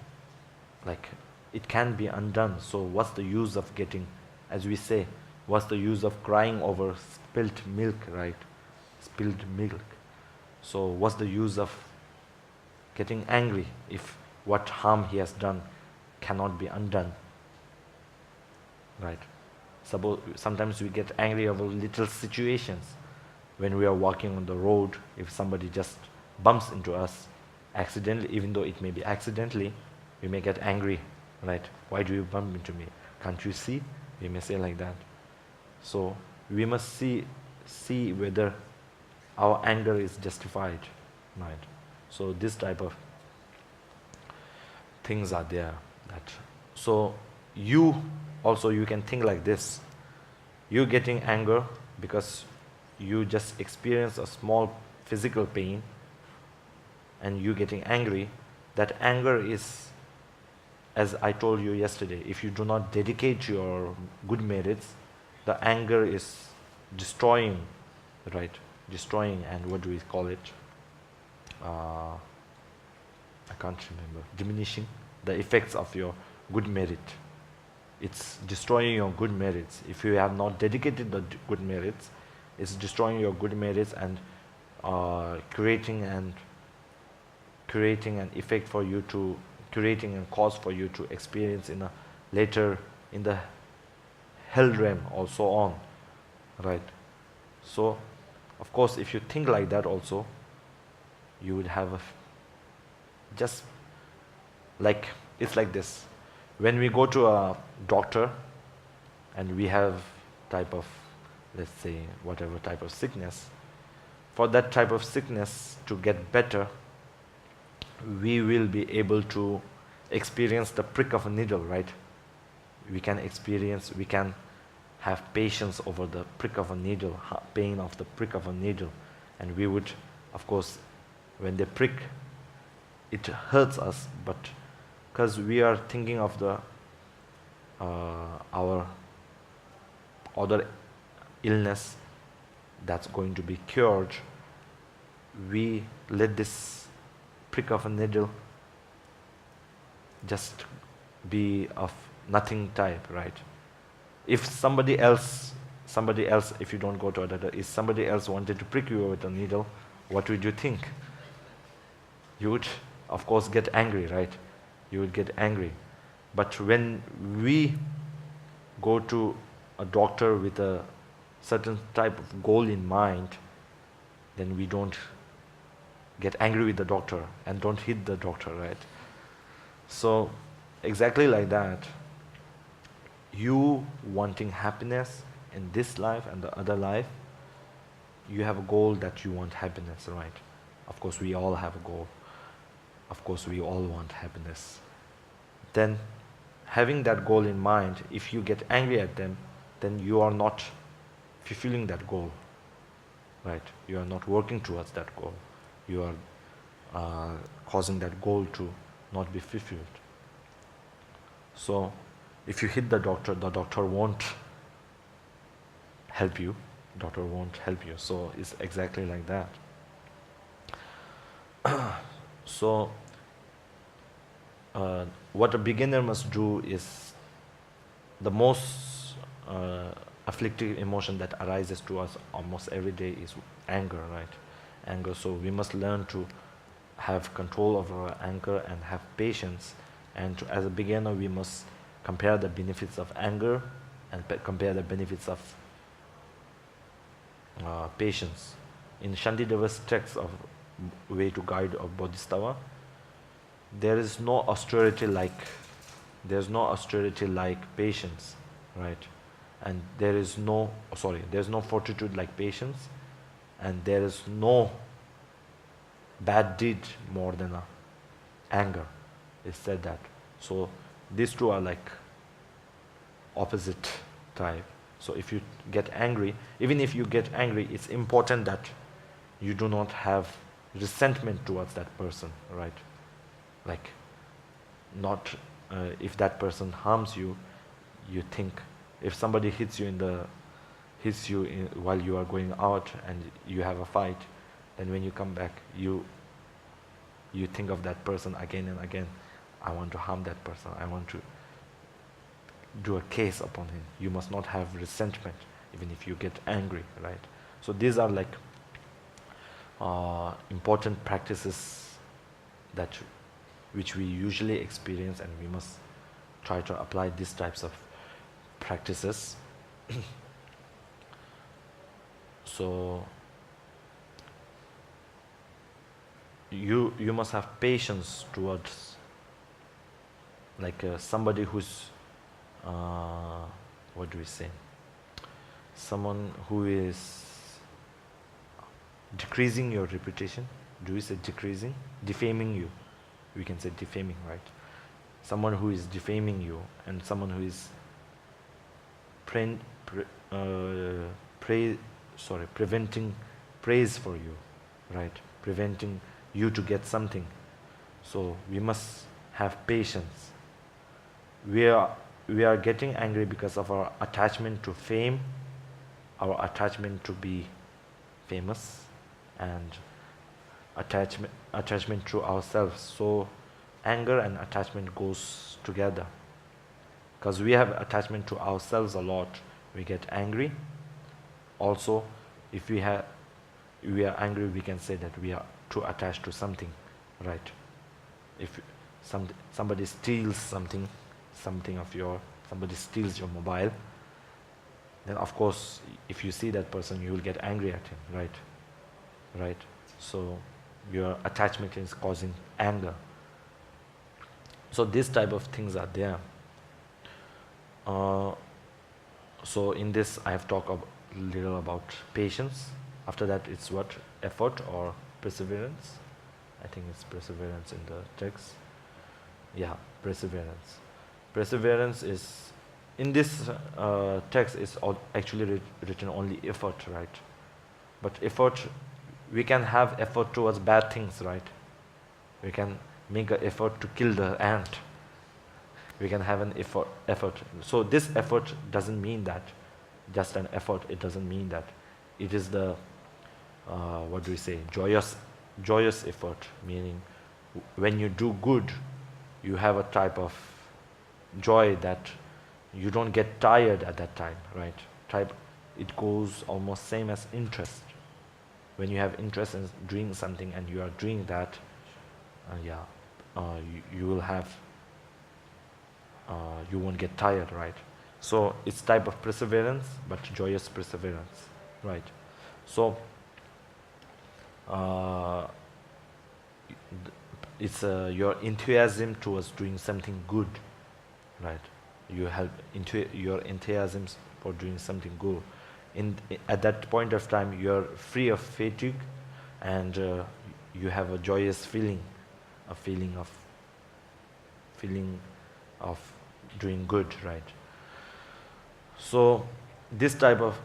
like it can be undone. So what's the use of getting, as we say, what's the use of crying over spilt milk, right? Spilled milk. So what's the use of getting angry if what harm he has done cannot be undone, right? Sometimes we get angry over little situations. When we are walking on the road, if somebody just bumps into us accidentally, even though it may be accidentally, we may get angry, right? Why do you bump into me? Can't you see? We may say like that. So we must see whether our anger is justified, right? So this type of things are there. So you can think like this. You're getting anger because you just experience a small physical pain and you getting angry. That anger is, as I told you yesterday, if you do not dedicate your good merits, the anger is destroying, right? Destroying, and what do we call it? I can't remember. Diminishing the effects of your good merit. It's destroying your good merits. If you have not dedicated the good merits, it's destroying your good merits and creating an effect for you to, creating a cause for you to experience in a later in the hell realm or so on, right? So of course if you think like that also, you would have a just like, it's like this. When we go to a doctor and we have type of, let's say, whatever type of sickness, for that type of sickness to get better, we will be able to experience the prick of a needle, right? We can have patience over the prick of a needle, pain of the prick of a needle. And we would, of course, when they prick, it hurts us, but because we are thinking of the our other illness that's going to be cured, we let this prick of a needle just be of nothing type, right? If somebody else, if you don't go to a doctor, if somebody else wanted to prick you with a needle, what would you think? You would, of course, get angry, right? You would get angry. But when we go to a doctor with a certain type of goal in mind, then we don't get angry with the doctor and don't hit the doctor, right? So exactly like that, you wanting happiness in this life and the other life, you have a goal that you want happiness, right? Of course we all have a goal. Of course we all want happiness. Then having that goal in mind, if you get angry at them, then you are not fulfilling that goal, right? You are not working towards that goal. You are causing that goal to not be fulfilled. So if you hit the doctor won't help you. Doctor won't help you. So it's exactly like that. So what a beginner must do is, the most afflictive emotion that arises to us almost every day is anger, right? Anger. So we must learn to have control over our anger and have patience. And as a beginner, we must compare the benefits of anger and compare the benefits of patience. In Shantideva's text of Way to Guide of Bodhisattva, there is no austerity like patience, right? And there's no fortitude like patience, and there is no bad deed more than anger. It's said that. So these two are like opposite type. So if you get angry, even if you get angry, it's important that you do not have resentment towards that person, right? Like, not if that person harms you, you think, if somebody hits you while you are going out and you have a fight, then when you come back, you think of that person again and again. I want to harm that person. I want to do a case upon him. You must not have resentment, even if you get angry, right? So these are like important practices which we usually experience, and we must try to apply these types of practices. So you must have patience towards like somebody who's what do we say? Someone who is decreasing your reputation. Do we say decreasing? Defaming you. We can say defaming, right? Someone who is defaming you, and someone who is preventing praise for you, right? Preventing you to get something. So we must have patience. We are getting angry because of our attachment to fame, our attachment to be famous, and attachment to ourselves. So anger and attachment goes together. because we have attachment to ourselves a lot. We get angry. Also, if we are angry, we can say that we are too attached to something, right? If somebody steals somebody steals your mobile, then of course, if you see that person, you will get angry at him, right? So your attachment is causing anger. So these type of things are there. So in this, I have talked a little about patience. After that, it's what? Effort or perseverance. I think it's perseverance in the text. Yeah, perseverance. Perseverance is, in this text, is actually written only effort, right? But effort, we can have effort towards bad things, right? We can make an effort to kill the ant. We can have an effort. So this effort doesn't mean that just an effort. It doesn't mean that. It is the what do we say? Joyous effort, meaning when you do good, you have a type of joy that you don't get tired at that time, right? It goes almost same as interest. When you have interest in doing something and you are doing that, you will have. You won't get tired, right? So it's type of perseverance, but joyous perseverance, right? So it's your enthusiasm towards doing something good, right? You have your enthusiasm for doing something good. At that point of time, you're free of fatigue, and you have a joyous feeling, a feeling of doing good, right? So this type of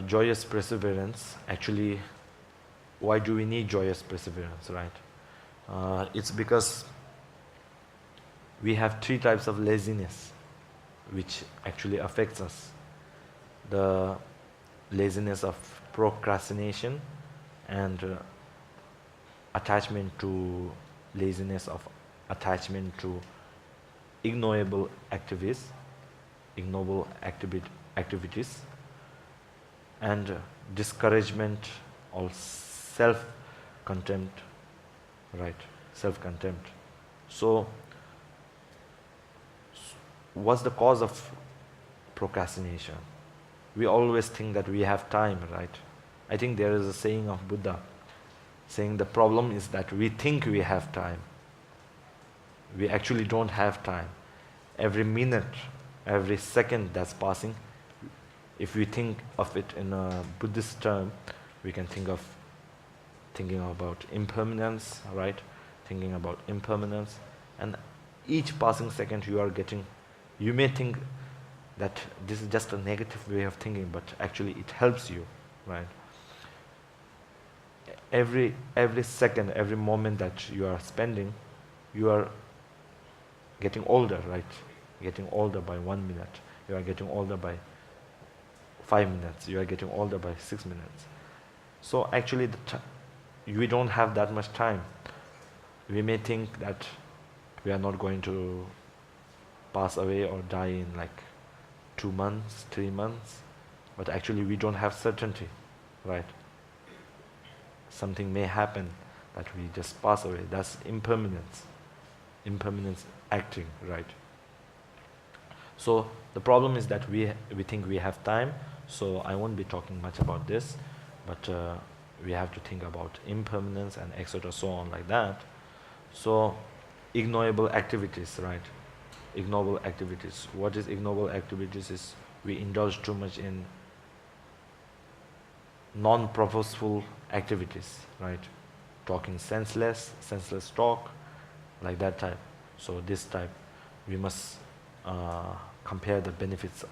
joyous perseverance, actually, why do we need joyous perseverance, right? It's because we have three types of laziness which actually affects us. The laziness of procrastination and laziness of attachment to ignoble activities, and discouragement or self-contempt, right? Self-contempt. So what's the cause of procrastination? We always think that we have time, right? I think there is a saying of Buddha saying the problem is that we think we have time. We actually don't have time. Every minute, every second that's passing, if we think of it in a Buddhist term, we can thinking about impermanence, right? Thinking about impermanence, and each passing second you may think that this is just a negative way of thinking, but actually it helps you, right? Every second, every moment that you are spending, you are getting older, right? Getting older by 1 minute. You are getting older by 5 minutes. You are getting older by 6 minutes. So actually, we don't have that much time. We may think that we are not going to pass away or die in like 2 months, 3 months, but actually we don't have certainty, right? Something may happen that we just pass away. That's impermanence. Impermanence acting, right? So the problem is that we think we have time, so I won't be talking much about this, but we have to think about impermanence and etc. so on like that. So ignoble activities, right? Ignoble activities. What is ignoble activities is we indulge too much in non-purposeful activities, right? Talking senseless talk, like that type. So this type, we must compare the benefits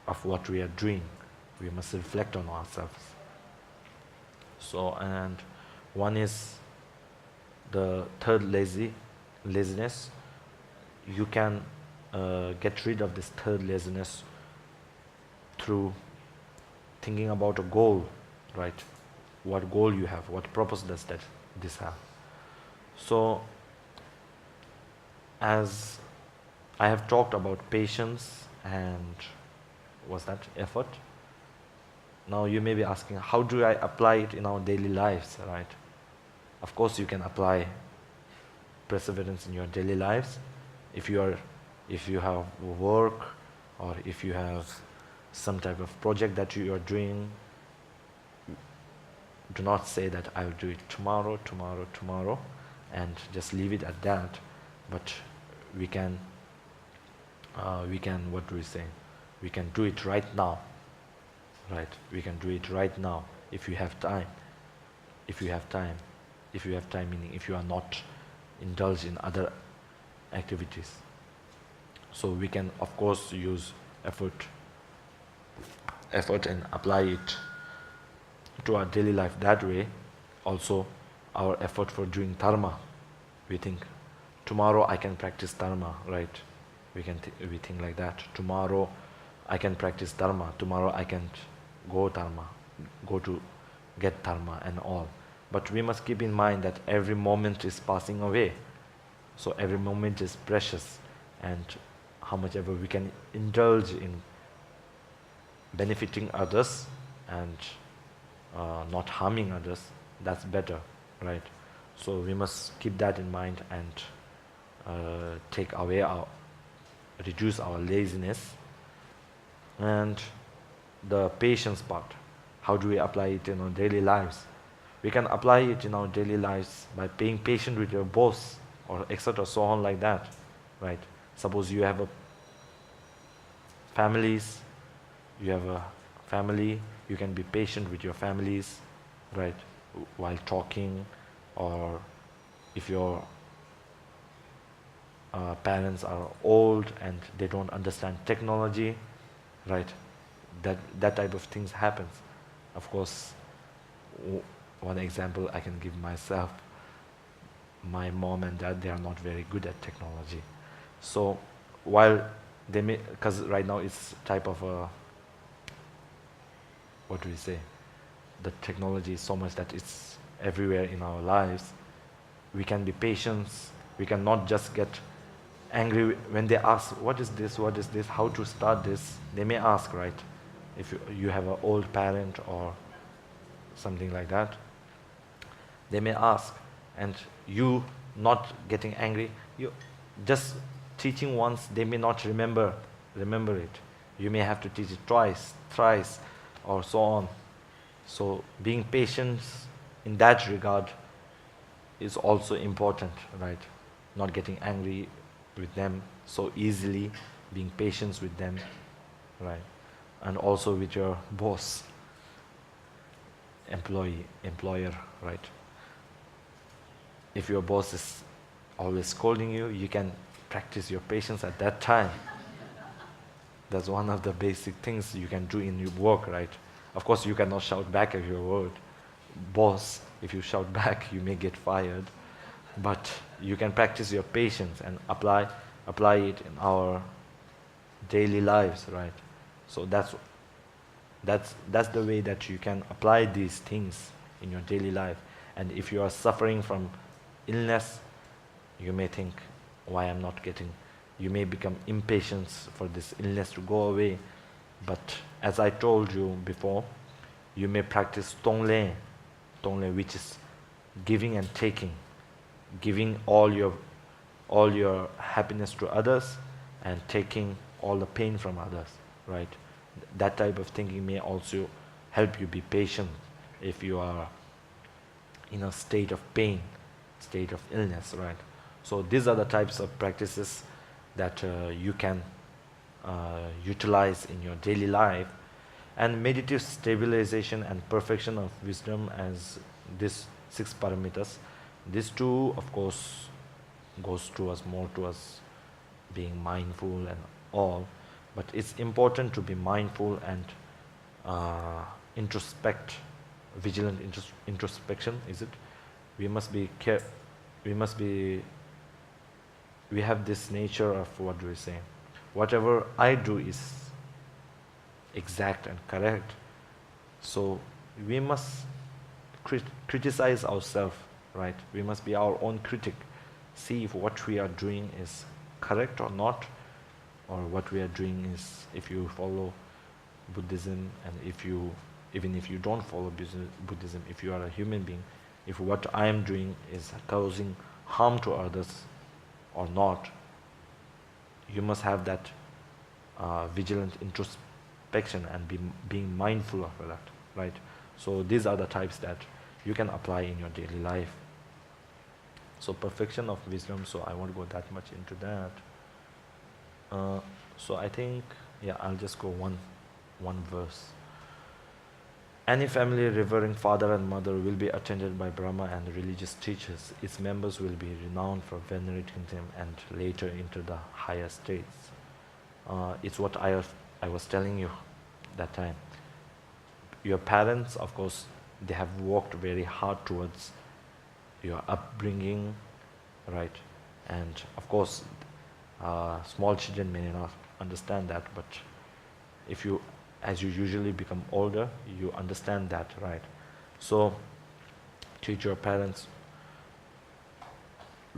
of what we are doing. We must reflect on ourselves. So, and one is the third laziness. You can get rid of this third laziness through thinking about a goal, right? What goal you have, what purpose does this have? So, as I have talked about patience and what's that, effort. Now you may be asking, how do I apply it in our daily lives, right? Of course you can apply perseverance in your daily lives. If you have work, or if you have some type of project that you are doing, do not say that I'll do it tomorrow, and just leave it at that. But we can, what do we say? We can do it right now, right? We can do it right now if you have time. If you have time, meaning if you are not indulged in other activities. So we can, of course, use effort and apply it to our daily life that way. Also, our effort for doing dharma. We think, tomorrow I can practice dharma, right? We think like that. Tomorrow I can practice dharma. Tomorrow I can go to get dharma and all. But we must keep in mind that every moment is passing away. So every moment is precious, and how much ever we can indulge in benefiting others and not harming others, that's better, right? So we must keep that in mind and reduce our laziness. And the patience part, how do we apply it in our daily lives? We can apply it in our daily lives by being patient with your boss, or etc., so on like that, right? Suppose you have a family, you can be patient with your families, right, while talking. Or if your parents are old and they don't understand technology, right, that type of things happens. Of course, one example I can give myself, my mom and dad, they are not very good at technology. So while they may, because right now it's type of a, what do we say, the technology is so much that it's everywhere in our lives. We can be patient. We cannot just get angry when they ask, what is this, how to start this. They may ask, right, if you have an old parent or something like that, they may ask, and you not getting angry, you just teaching once, they may not remember it. You may have to teach it twice, thrice, or so on. So being patient in that regard is also important, right? Not getting angry with them so easily, being patient with them, right? And also with your boss, employer, right? If your boss is always scolding you, you can practice your patience at that time. That's one of the basic things you can do in your work, right? Of course, you cannot shout back at your word. Boss, if you shout back, you may get fired. But you can practice your patience and apply it in our daily lives, right? So that's the way that you can apply these things in your daily life. And if you are suffering from illness, you may think, why I'm not getting, you may become impatient for this illness to go away. But as I told you before, you may practice Tonglen, which is giving and taking, giving all your happiness to others and taking all the pain from others, right? That type of thinking may also help you be patient if you are in a state of pain, state of illness, right? So these are the types of practices that you can utilize in your daily life. And meditative stabilization and perfection of wisdom, as these 6 paramitas, these two, of course, goes more towards being mindful and all. But it's important to be mindful and introspect, vigilant introspection, is it? We have this nature of, what do we say? Whatever I do is exact and correct. So we must criticize ourselves, right? We must be our own critic. See if what we are doing is correct or not, or what we are doing is, if you follow Buddhism, and even if you don't follow Buddhism, if you are a human being, if what I am doing is causing harm to others or not, you must have that vigilant introspection and being mindful of that, right? So these are the types that you can apply in your daily life. So perfection of wisdom, so I won't go that much into that. So I think, yeah, I'll just go one verse. Any family revering father and mother will be attended by Brahma and religious teachers. Its members will be renowned for venerating them and later into the higher states. It's what I was telling you that time. Your parents, of course, they have worked very hard towards your upbringing, right? And of course, small children may not understand that, but as you usually become older, you understand that, right? So treat your parents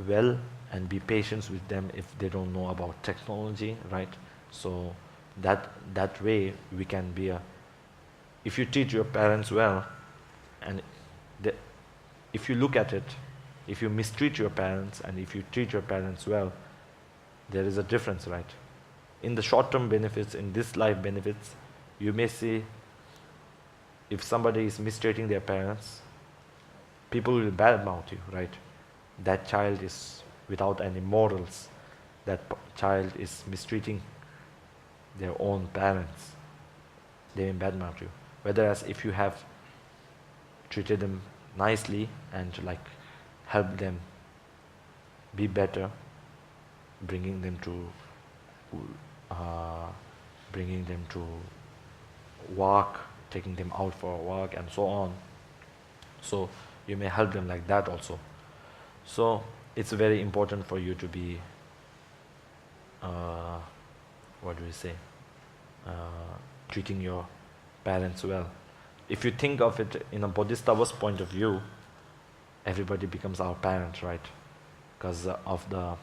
well and be patient with them if they don't know about technology, right? So that way we can be if you treat your parents well, and if you look at it, if you mistreat your parents and if you treat your parents well, there is a difference, right? In the short-term benefits, in this life benefits, you may see if somebody is mistreating their parents, people will badmouth you, right? That child is without any morals. That child is mistreating their own parents. They will badmouth you. Whereas if you have treated them nicely and help them be better, bringing them to walk, taking them out for a walk and so on. So you may help them like that also. So it's very important for you to be, treating your parents well. If you think of it in a Bodhisattva's point of view, everybody becomes our parent, right? Because of the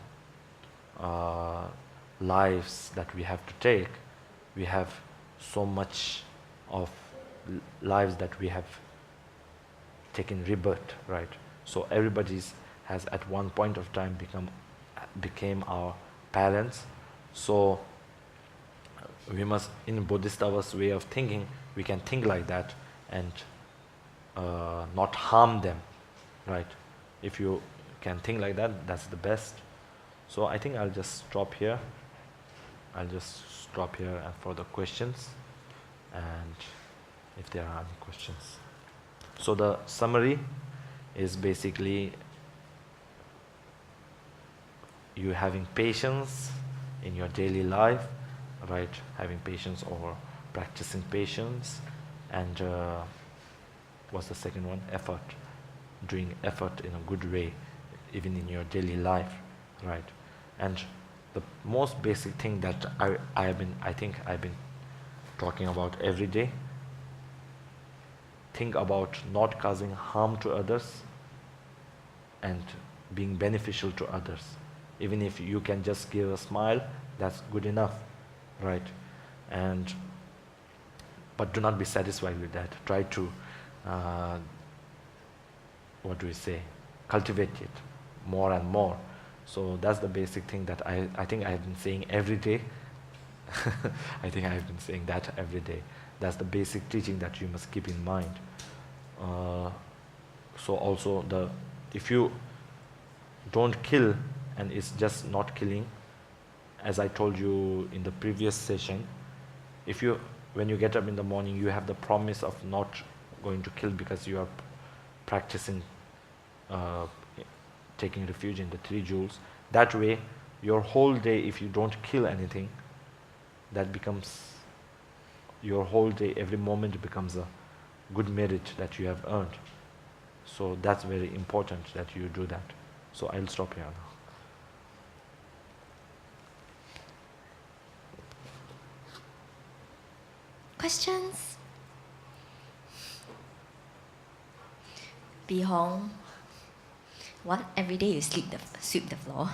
lives that we have to take, we have so much of lives that we have taken rebirth, right? So everybody has at one point of time became our parents. So we must, in Bodhisattva's way of thinking, we can think like that and not harm them, right? If you can think like that, that's the best. So I think I'll just stop here. For the questions, and if there are any questions. So the summary is basically you having patience in your daily life, right? Having patience or practicing patience, and what's the second one? Effort. Doing effort in a good way, even in your daily life, right? And the most basic thing that I think I've been talking about every day, think about not causing harm to others and being beneficial to others. Even if you can just give a smile, that's good enough, right? But do not be satisfied with that. Try to cultivate it more and more. So that's the basic thing that I think I have been saying every day. I think I have been saying that every day. That's the basic teaching that you must keep in mind. So also if you don't kill and it's just not killing, as I told you in the previous session, when you get up in the morning, you have the promise of not going to kill because you are practicing taking refuge in the 3 jewels. That way, your whole day, if you don't kill anything, that becomes your whole day, every moment becomes a good merit that you have earned. So that's very important that you do that. So I'll stop here now. Questions? Bi Hong, what every day you sweep the floor?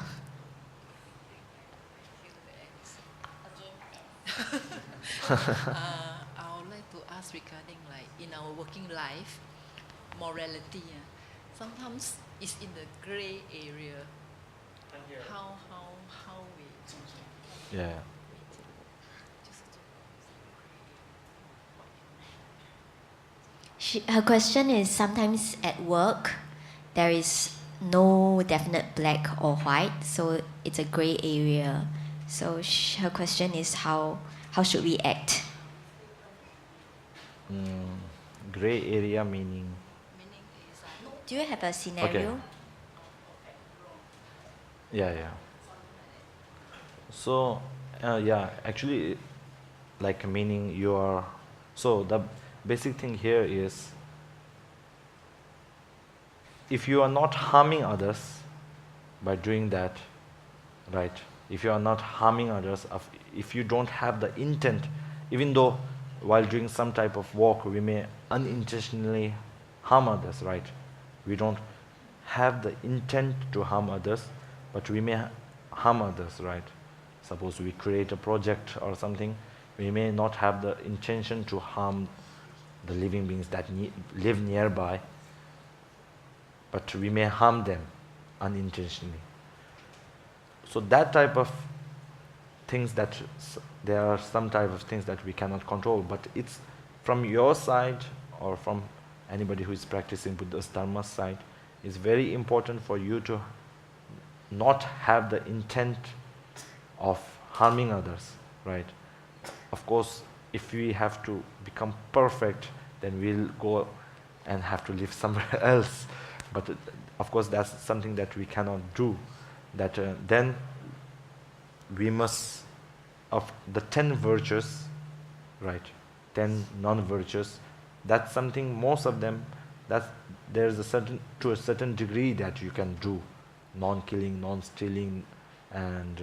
I would like to ask regarding like in our working life, morality. Sometimes it's in the gray area. How we. Yeah. Her question is sometimes at work there is no definite black or white, so it's a gray area. So her question is how should we act? Gray area meaning. Do you have a scenario? Okay. Yeah. So, actually, like meaning you are. So the basic thing here is, if you are not harming others by doing that, right? If you are not harming others, if you don't have the intent, even though while doing some type of work we may unintentionally harm others, right? We don't have the intent to harm others, but we may harm others, right? Suppose we create a project or something, we may not have the intention to harm the living beings that live nearby, but we may harm them unintentionally. So that type of things, that there are some type of things that we cannot control, but it's from your side or from anybody who is practicing Buddhist Dharma side, it's very important for you to not have the intent of harming others, right? Of course, if we have to become perfect, then we'll go and have to live somewhere else. But of course, that's something that we cannot do. That then we must, of the 10 virtues, right? 10 non-virtues. That's something, most of them, that there's to a certain degree that you can do. Non-killing, non-stealing, and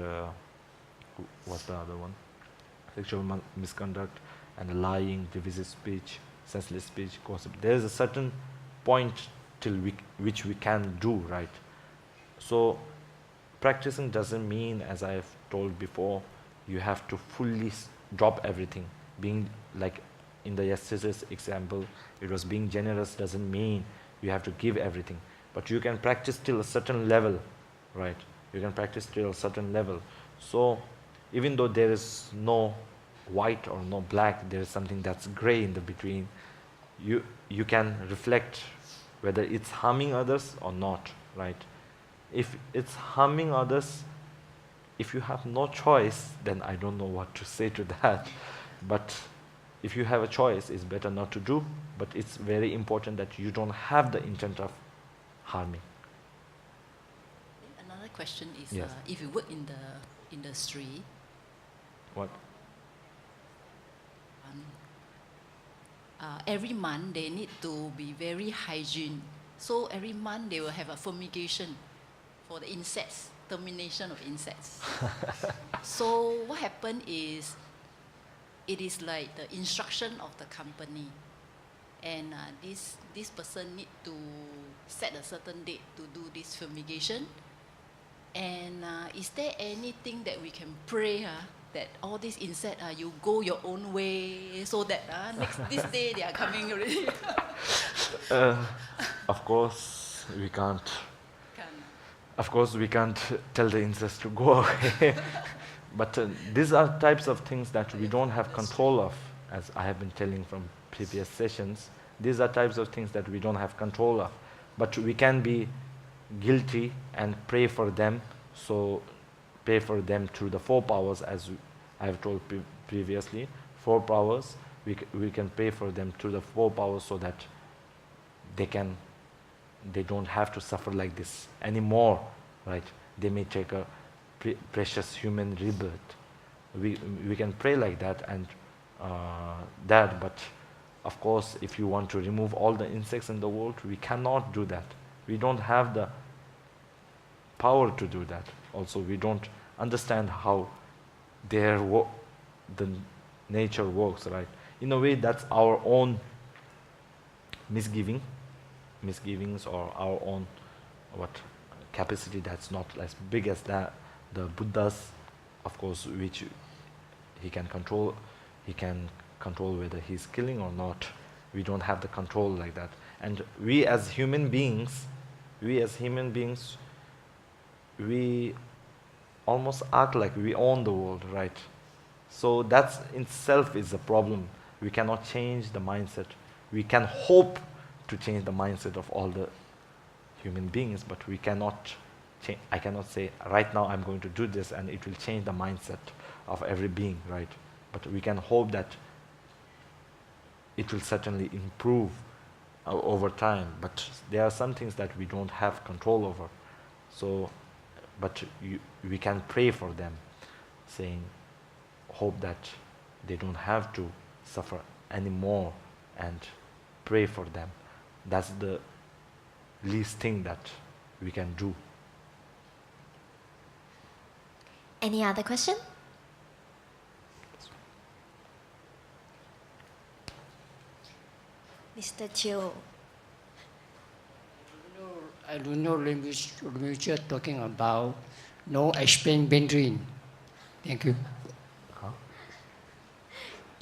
what's the other one? Sexual misconduct, and lying, divisive speech, senseless speech, gossip. There's a certain point till which we can do, right? So practicing doesn't mean, as I've told before, you have to fully drop everything. Being like in the yesterday's example, it was being generous doesn't mean you have to give everything. But you can practice till a certain level, right? You can practice till a certain level. So even though there is no white or no black, there is something that's gray in the between. You can reflect whether it's harming others or not, right? If it's harming others, if you have no choice, then I don't know what to say to that. But if you have a choice, it's better not to do. But it's very important that you don't have the intent of harming. Another question is, yes. If you work in the industry, What? Every month they need to be very hygiene. So every month they will have a fumigation for the insects, termination of insects. So what happened is, it is like the instruction of the company, and this person need to set a certain date to do this fumigation. And is there anything that we can pray that all these insects, you go your own way, so that this day they are coming already? Of course, we can't. Of course, we can't tell the insects to go away. But these are types of things that we don't have control of, as I have been telling from previous sessions. These are types of things that we don't have control of. But we can be guilty and pray for them. So pray for them through the 4 powers, as I have told previously. 4 powers, we can pray for them through the 4 powers, so that they don't have to suffer like this anymore, right? They may take a precious human rebirth. We can pray like that and but of course, if you want to remove all the insects in the world, we cannot do that. We don't have the power to do that. Also, we don't understand how the nature works, right? In a way, that's our own misgivings, or our own capacity that's not as big as that the Buddha's, of course, which he can control he can control whether he's killing or not. We don't have the control like that. And we as human beings, we almost act like we own the world, right? So that's in itself is a problem. We cannot change the mindset. We can hope to change the mindset of all the human beings, but we cannot change. I cannot say, right now I'm going to do this and it will change the mindset of every being, right? But we can hope that it will certainly improve over time. But there are some things that we don't have control over. So, but we can pray for them, saying, hope that they don't have to suffer anymore, and pray for them. That's the least thing that we can do. Any other question? Mr. Chiu. I don't know Rinpoche talking about no experimenting. Thank you. Huh?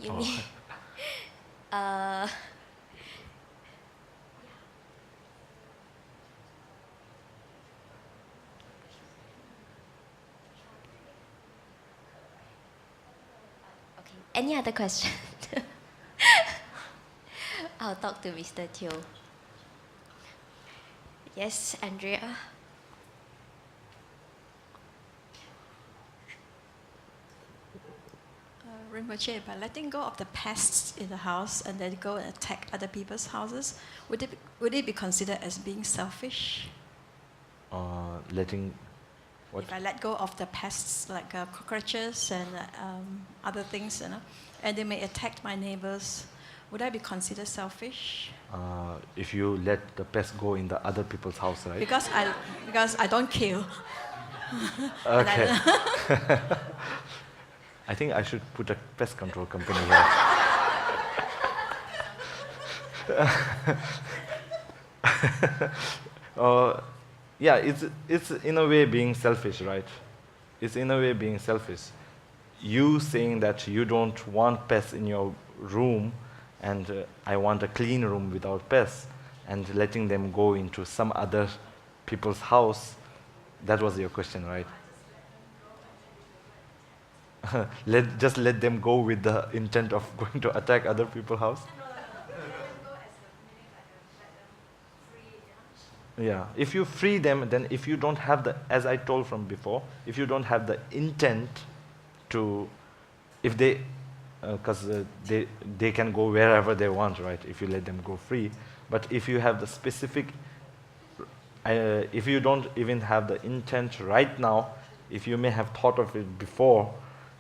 You Oh. mean, okay. Any other question? I'll talk to Mr. Teo. Yes, Andrea. Rinpoche, by letting go of the pests in the house and then go and attack other people's houses, would it be considered as being selfish? Letting what? If I let go of the pests like cockroaches and other things, and they may attack my neighbors, would I be considered selfish? If you let the pest go in the other people's house, right? Because I don't kill. Okay. I think I should put a pest control company here. Yeah, it's in a way being selfish, right? It's in a way being selfish. You saying that you don't want pests in your room, and I want a clean room without pests, and letting them go into some other people's house, that was your question, right? Just let them go with the intent of going to attack other people's house? Yeah, if you free them, then if you don't have the, as I told from before, if you don't have the intent to, if they, because they can go wherever they want, right, if you let them go free. But if you have the specific, if you don't even have the intent right now, if you may have thought of it before,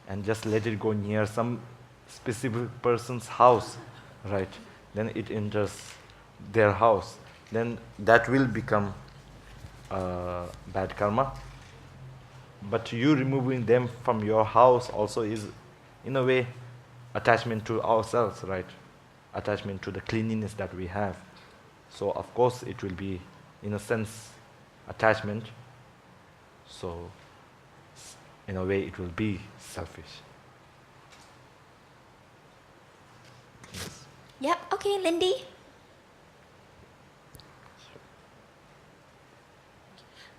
and just let it go near some specific person's house, right, then it enters their house, then that will become bad karma. But you removing them from your house also is, in a way, attachment to ourselves, right? Attachment to the cleanliness that we have. So of course it will be, in a sense, attachment. So in a way it will be selfish. Yes. Yep, okay, Lindy.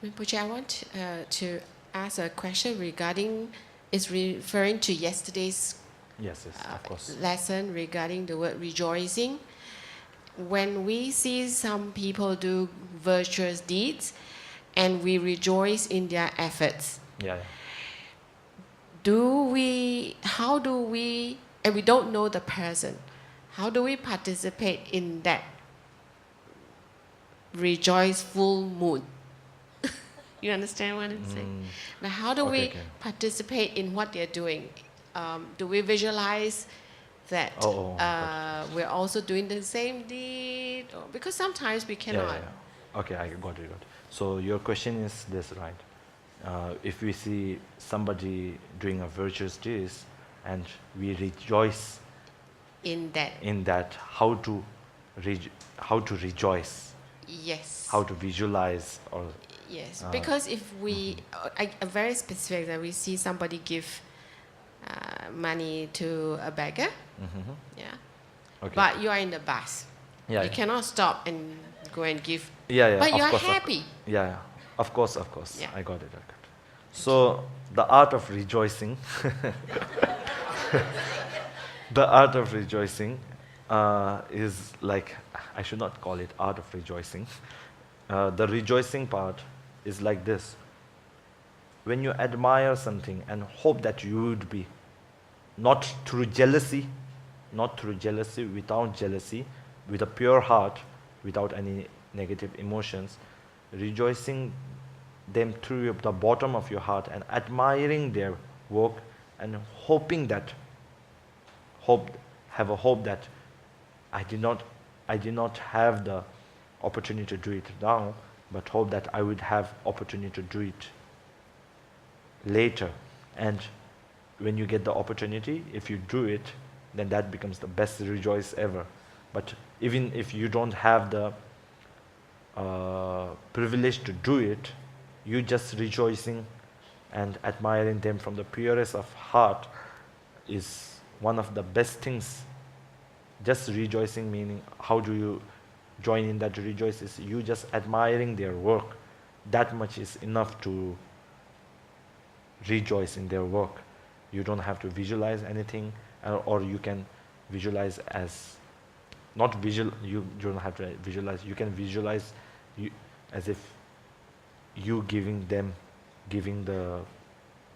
Rinpoche, I want to ask a question regarding, it's referring to yesterday's Yes, of course. lesson regarding the word rejoicing. When we see some people do virtuous deeds and we rejoice in their efforts, Yeah. how do we, and we don't know the person, how do we participate in that rejoiceful mood? You understand what I'm saying? Now, how do we participate in what they're doing? Do we visualize that we're also doing the same deed? Or, because sometimes we cannot. Yeah. Okay, I got it. So your question is this, right? If we see somebody doing a virtuous deed and we rejoice In that. how to rejoice? Yes. How to visualize or? Yes, because if we, very specific, that we see somebody give money to a beggar. Yeah. Okay. But you are in the bus. Yeah, You yeah. cannot stop and go and give. Yeah, yeah. But you of are course, happy. Yeah, yeah. Of course, of course. Yeah. I got it. So the art of rejoicing, the art of rejoicing is like, I should not call it art of rejoicing. The rejoicing part is like this. When you admire something and hope that you would be, not through jealousy, without jealousy, with a pure heart, without any negative emotions, rejoicing them through the bottom of your heart and admiring their work and hoping that, have a hope that I did not have the opportunity to do it now, but hope that I would have opportunity to do it later. And when you get the opportunity, if you do it, then that becomes the best rejoice ever. But even if you don't have the privilege to do it, you just rejoicing and admiring them from the purest of heart is one of the best things. Just rejoicing, meaning how do you join in that rejoice, is you just admiring their work. That much is enough to rejoice in their work. You don't have to visualize anything, or you can visualize as not visual. You don't have to visualize. You can visualize as if you giving the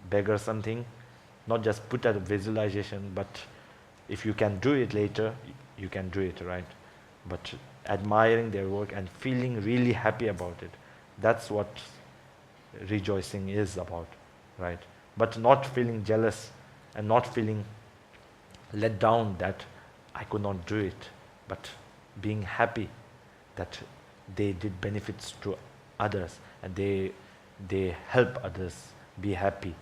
beggar something. Not just put at a visualization, but if you can do it later, you can do it, right? But admiring their work and feeling really happy about it, that's what rejoicing is about, right? But not feeling jealous and not feeling let down that I could not do it, but being happy that they did benefits to others and they help others be happy,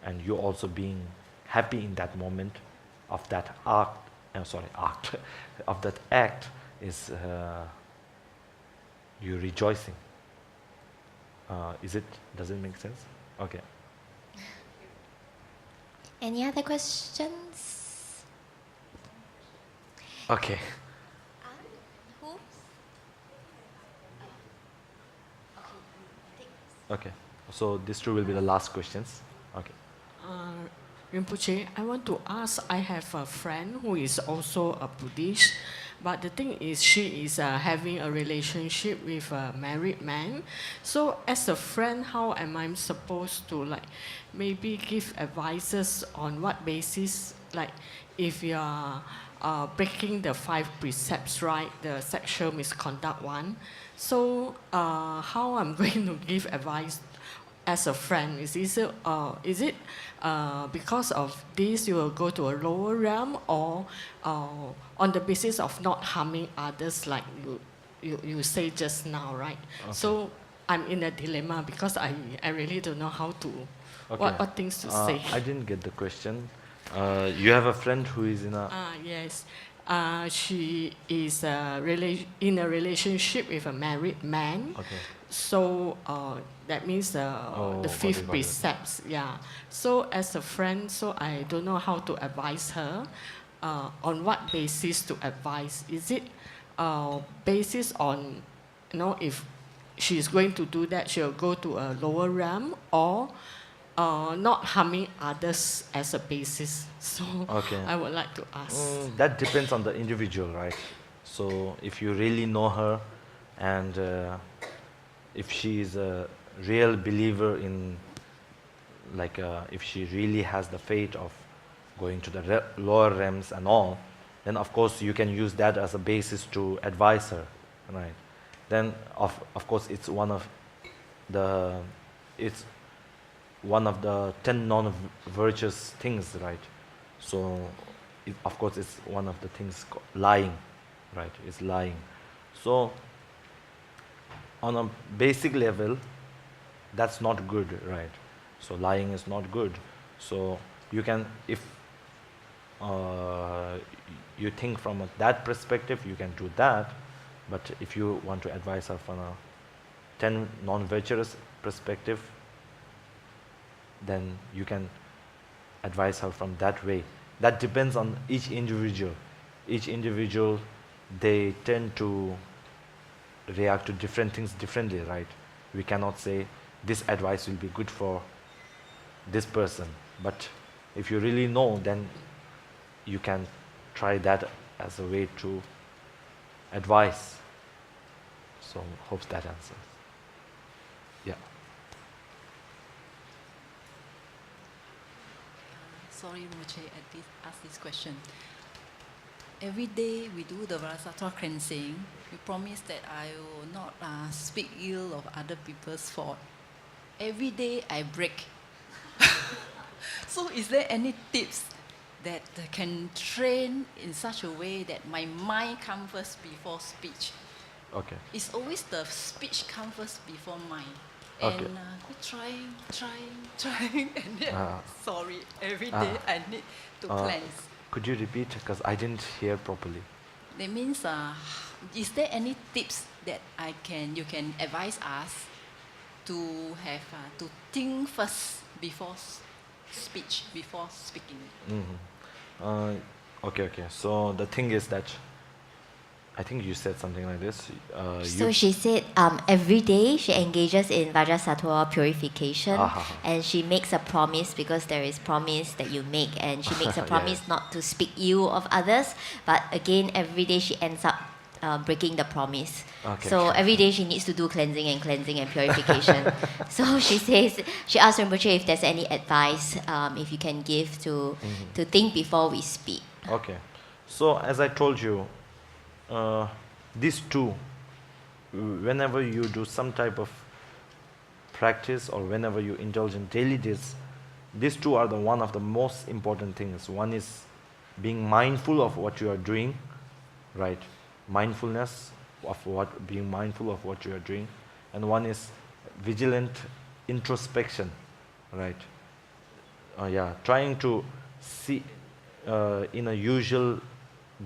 and you also being happy in that moment of that of that act is you rejoicing. Does it make sense? Okay. Any other questions? Okay. Who? Okay. So these two will be the last questions. Okay. Rinpoche, I want to ask, I have a friend who is also a Buddhist, but the thing is she is having a relationship with a married man. So as a friend, how am I supposed to maybe give advices on what basis, if you are breaking the 5 precepts, right, the sexual misconduct one. So how I'm going to give advice as a friend? Is it because of this you will go to a lower realm, or on the basis of not harming others, like you say just now, right? Okay. So I'm in a dilemma because I really don't know how to, okay, what things to say. I didn't get the question. You have a friend who is in a... Yes. She is in a relationship with a married man. Okay. So that means the 5th precepts, yeah. So as a friend, so I don't know how to advise her. On what basis to advise? Is it basis on, if she's going to do that, she'll go to a lower realm, or not harming others as a basis? So okay. I would like to ask. That depends on the individual, right? So if you really know her, and if she is a real believer in, if she really has the faith of going to the lower realms and all, then of course you can use that as a basis to advise her, right? Then of course it's one of the 10 non-virtuous things, right? So of course it's one of the things lying, right? It's lying. So on a basic level, that's not good, right? So lying is not good. So you can, if you think from that perspective, you can do that. But if you want to advise her from a 10 non-virtuous perspective, then you can advise her from that way. That depends on each individual. Each individual, they tend to react to different things differently, right? We cannot say this advice will be good for this person, but if you really know, then you can try that as a way to advise. So hope that answers. Yeah. Sorry, Rinpoche, ask this question. Every day we do the Vajrasattva cleansing, we promise that I will not speak ill of other people's fault. Every day I break. So is there any tips that can train in such a way that my mind comes first before speech? Okay. It's always the speech comes first before mind. Okay. And trying, and then, sorry, every day I need to cleanse. Could you repeat, because I didn't hear properly? That means, is there any tips that you can advise us to have to think first before speech, before speaking? Okay. So the thing is that, I think you said something like this. So she said every day she engages in Vajrasattva purification, and she makes a promise, because there is promise that you make, and she makes a promise not to speak ill of others, but again every day she ends up breaking the promise. So every day she needs to do cleansing and purification. So she says, she asked Rinpoche if there's any advice if you can give to think before we speak. Okay. So as I told you, these two, whenever you do some type of practice or whenever you indulge in daily deeds, these two are one of the most important things. One is being mindful of what you are doing, right? Mindfulness of being mindful of what you are doing, and one is vigilant introspection, right? Trying to see in a usual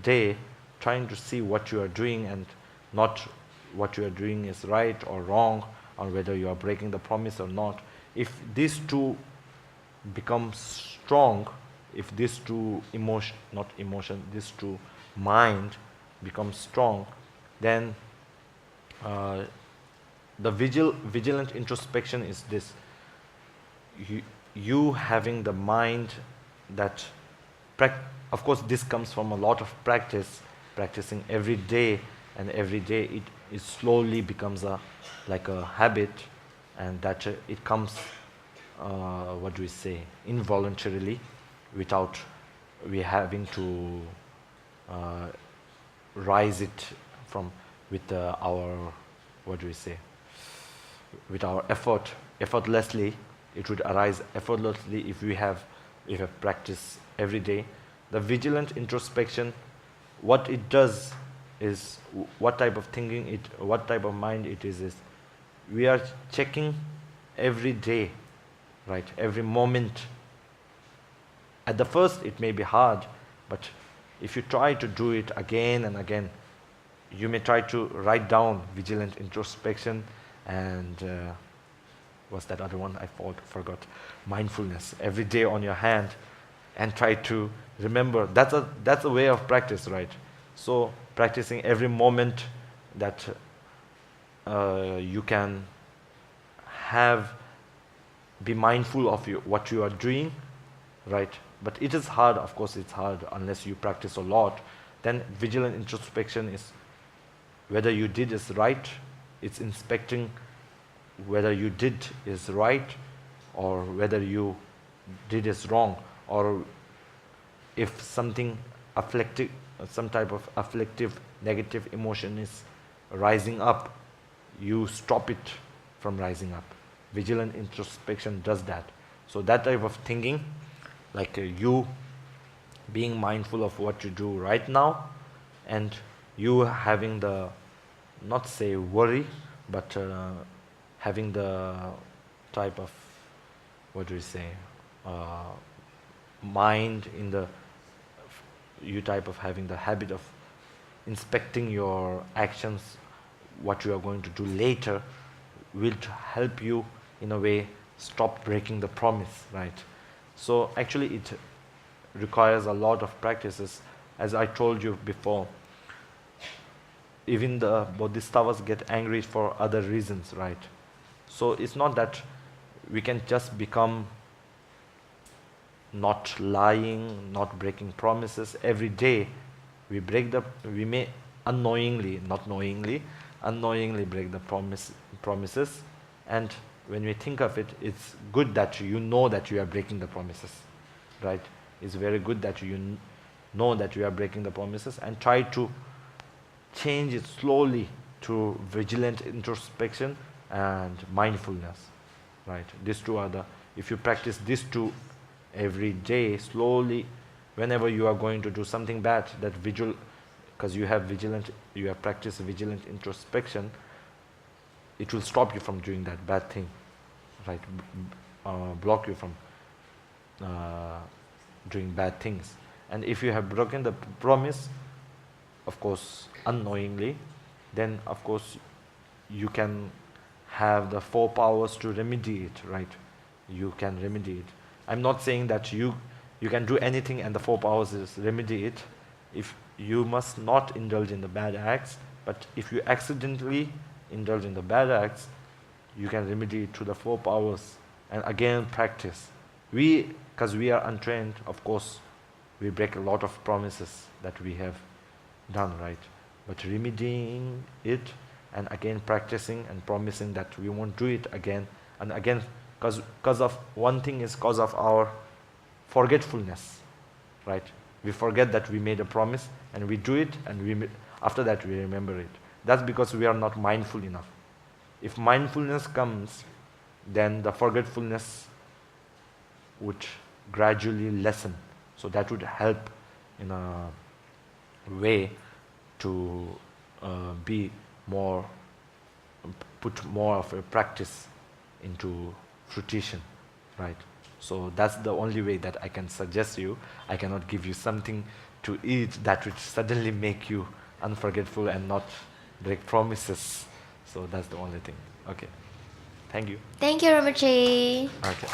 day, trying to see what you are doing and not what you are doing is right or wrong, or whether you are breaking the promise or not. If these two become strong, if these two these two mind becomes strong, then the vigilant introspection is this. You having the mind that, of course this comes from a lot of practicing every day, and every day it slowly becomes like a habit, and that it comes, involuntarily, without we having to rise it with our effort. Effortlessly, it would arise effortlessly if we have practice every day. The vigilant introspection, what it does is, what type of thinking what type of mind it is we are checking every day, right? Every moment. At the first it may be hard, but if you try to do it again and again, you may try to write down vigilant introspection and what's that other one? I forgot. Mindfulness every day on your hand, and try to remember. That's a way of practice, right? So practicing every moment that you can be mindful of what you are doing, right? But it is hard, of course it's hard unless you practice a lot. Then vigilant introspection is whether you did is right, it's inspecting whether you did is right or whether you did is wrong, or if something afflictive, some type of afflictive negative emotion is rising up, you stop it from rising up. Vigilant introspection does that. So that type of thinking, like you being mindful of what you do right now, and you having the, not say worry, but having the type of, mind in the, you type of having the habit of inspecting your actions, what you are going to do later, will help you in a way stop breaking the promise, right? So actually it requires a lot of practices. As I told you before, even the bodhisattvas get angry for other reasons, right? So it's not that we can just become not lying, not breaking promises. Every day we may unknowingly, not knowingly, unknowingly break the promises. And when we think of it, it's good that you know that you are breaking the promises, right? It's very good that you know that you are breaking the promises, and try to change it slowly to vigilant introspection and mindfulness, right? These two are if you practice these two every day, slowly, whenever you are going to do something bad, that because you have practiced vigilant introspection, it will stop you from doing that bad thing, right? Block you from doing bad things. And if you have broken the promise, of course, unknowingly, then of course you can have the 4 powers to remedy it, right? You can remedy it. I'm not saying that you can do anything and the 4 powers is remedy it. If you must not indulge in the bad acts, but if you accidentally indulge in the bad acts, you can remedy it through the 4 powers and again practice. Because we are untrained, of course, we break a lot of promises that we have done, right? But remedying it and again practicing and promising that we won't do it again and again, because of one thing is because of our forgetfulness, right? We forget that we made a promise and we do it, and after that we remember it. That's because we are not mindful enough. If mindfulness comes, then the forgetfulness would gradually lessen. So that would help in a way to put more of a practice into fruition, right? So that's the only way that I can suggest you. I cannot give you something to eat that would suddenly make you unforgetful and not break promises. So that's the only thing. Okay. Thank you. Thank you, Rinpoche. Okay.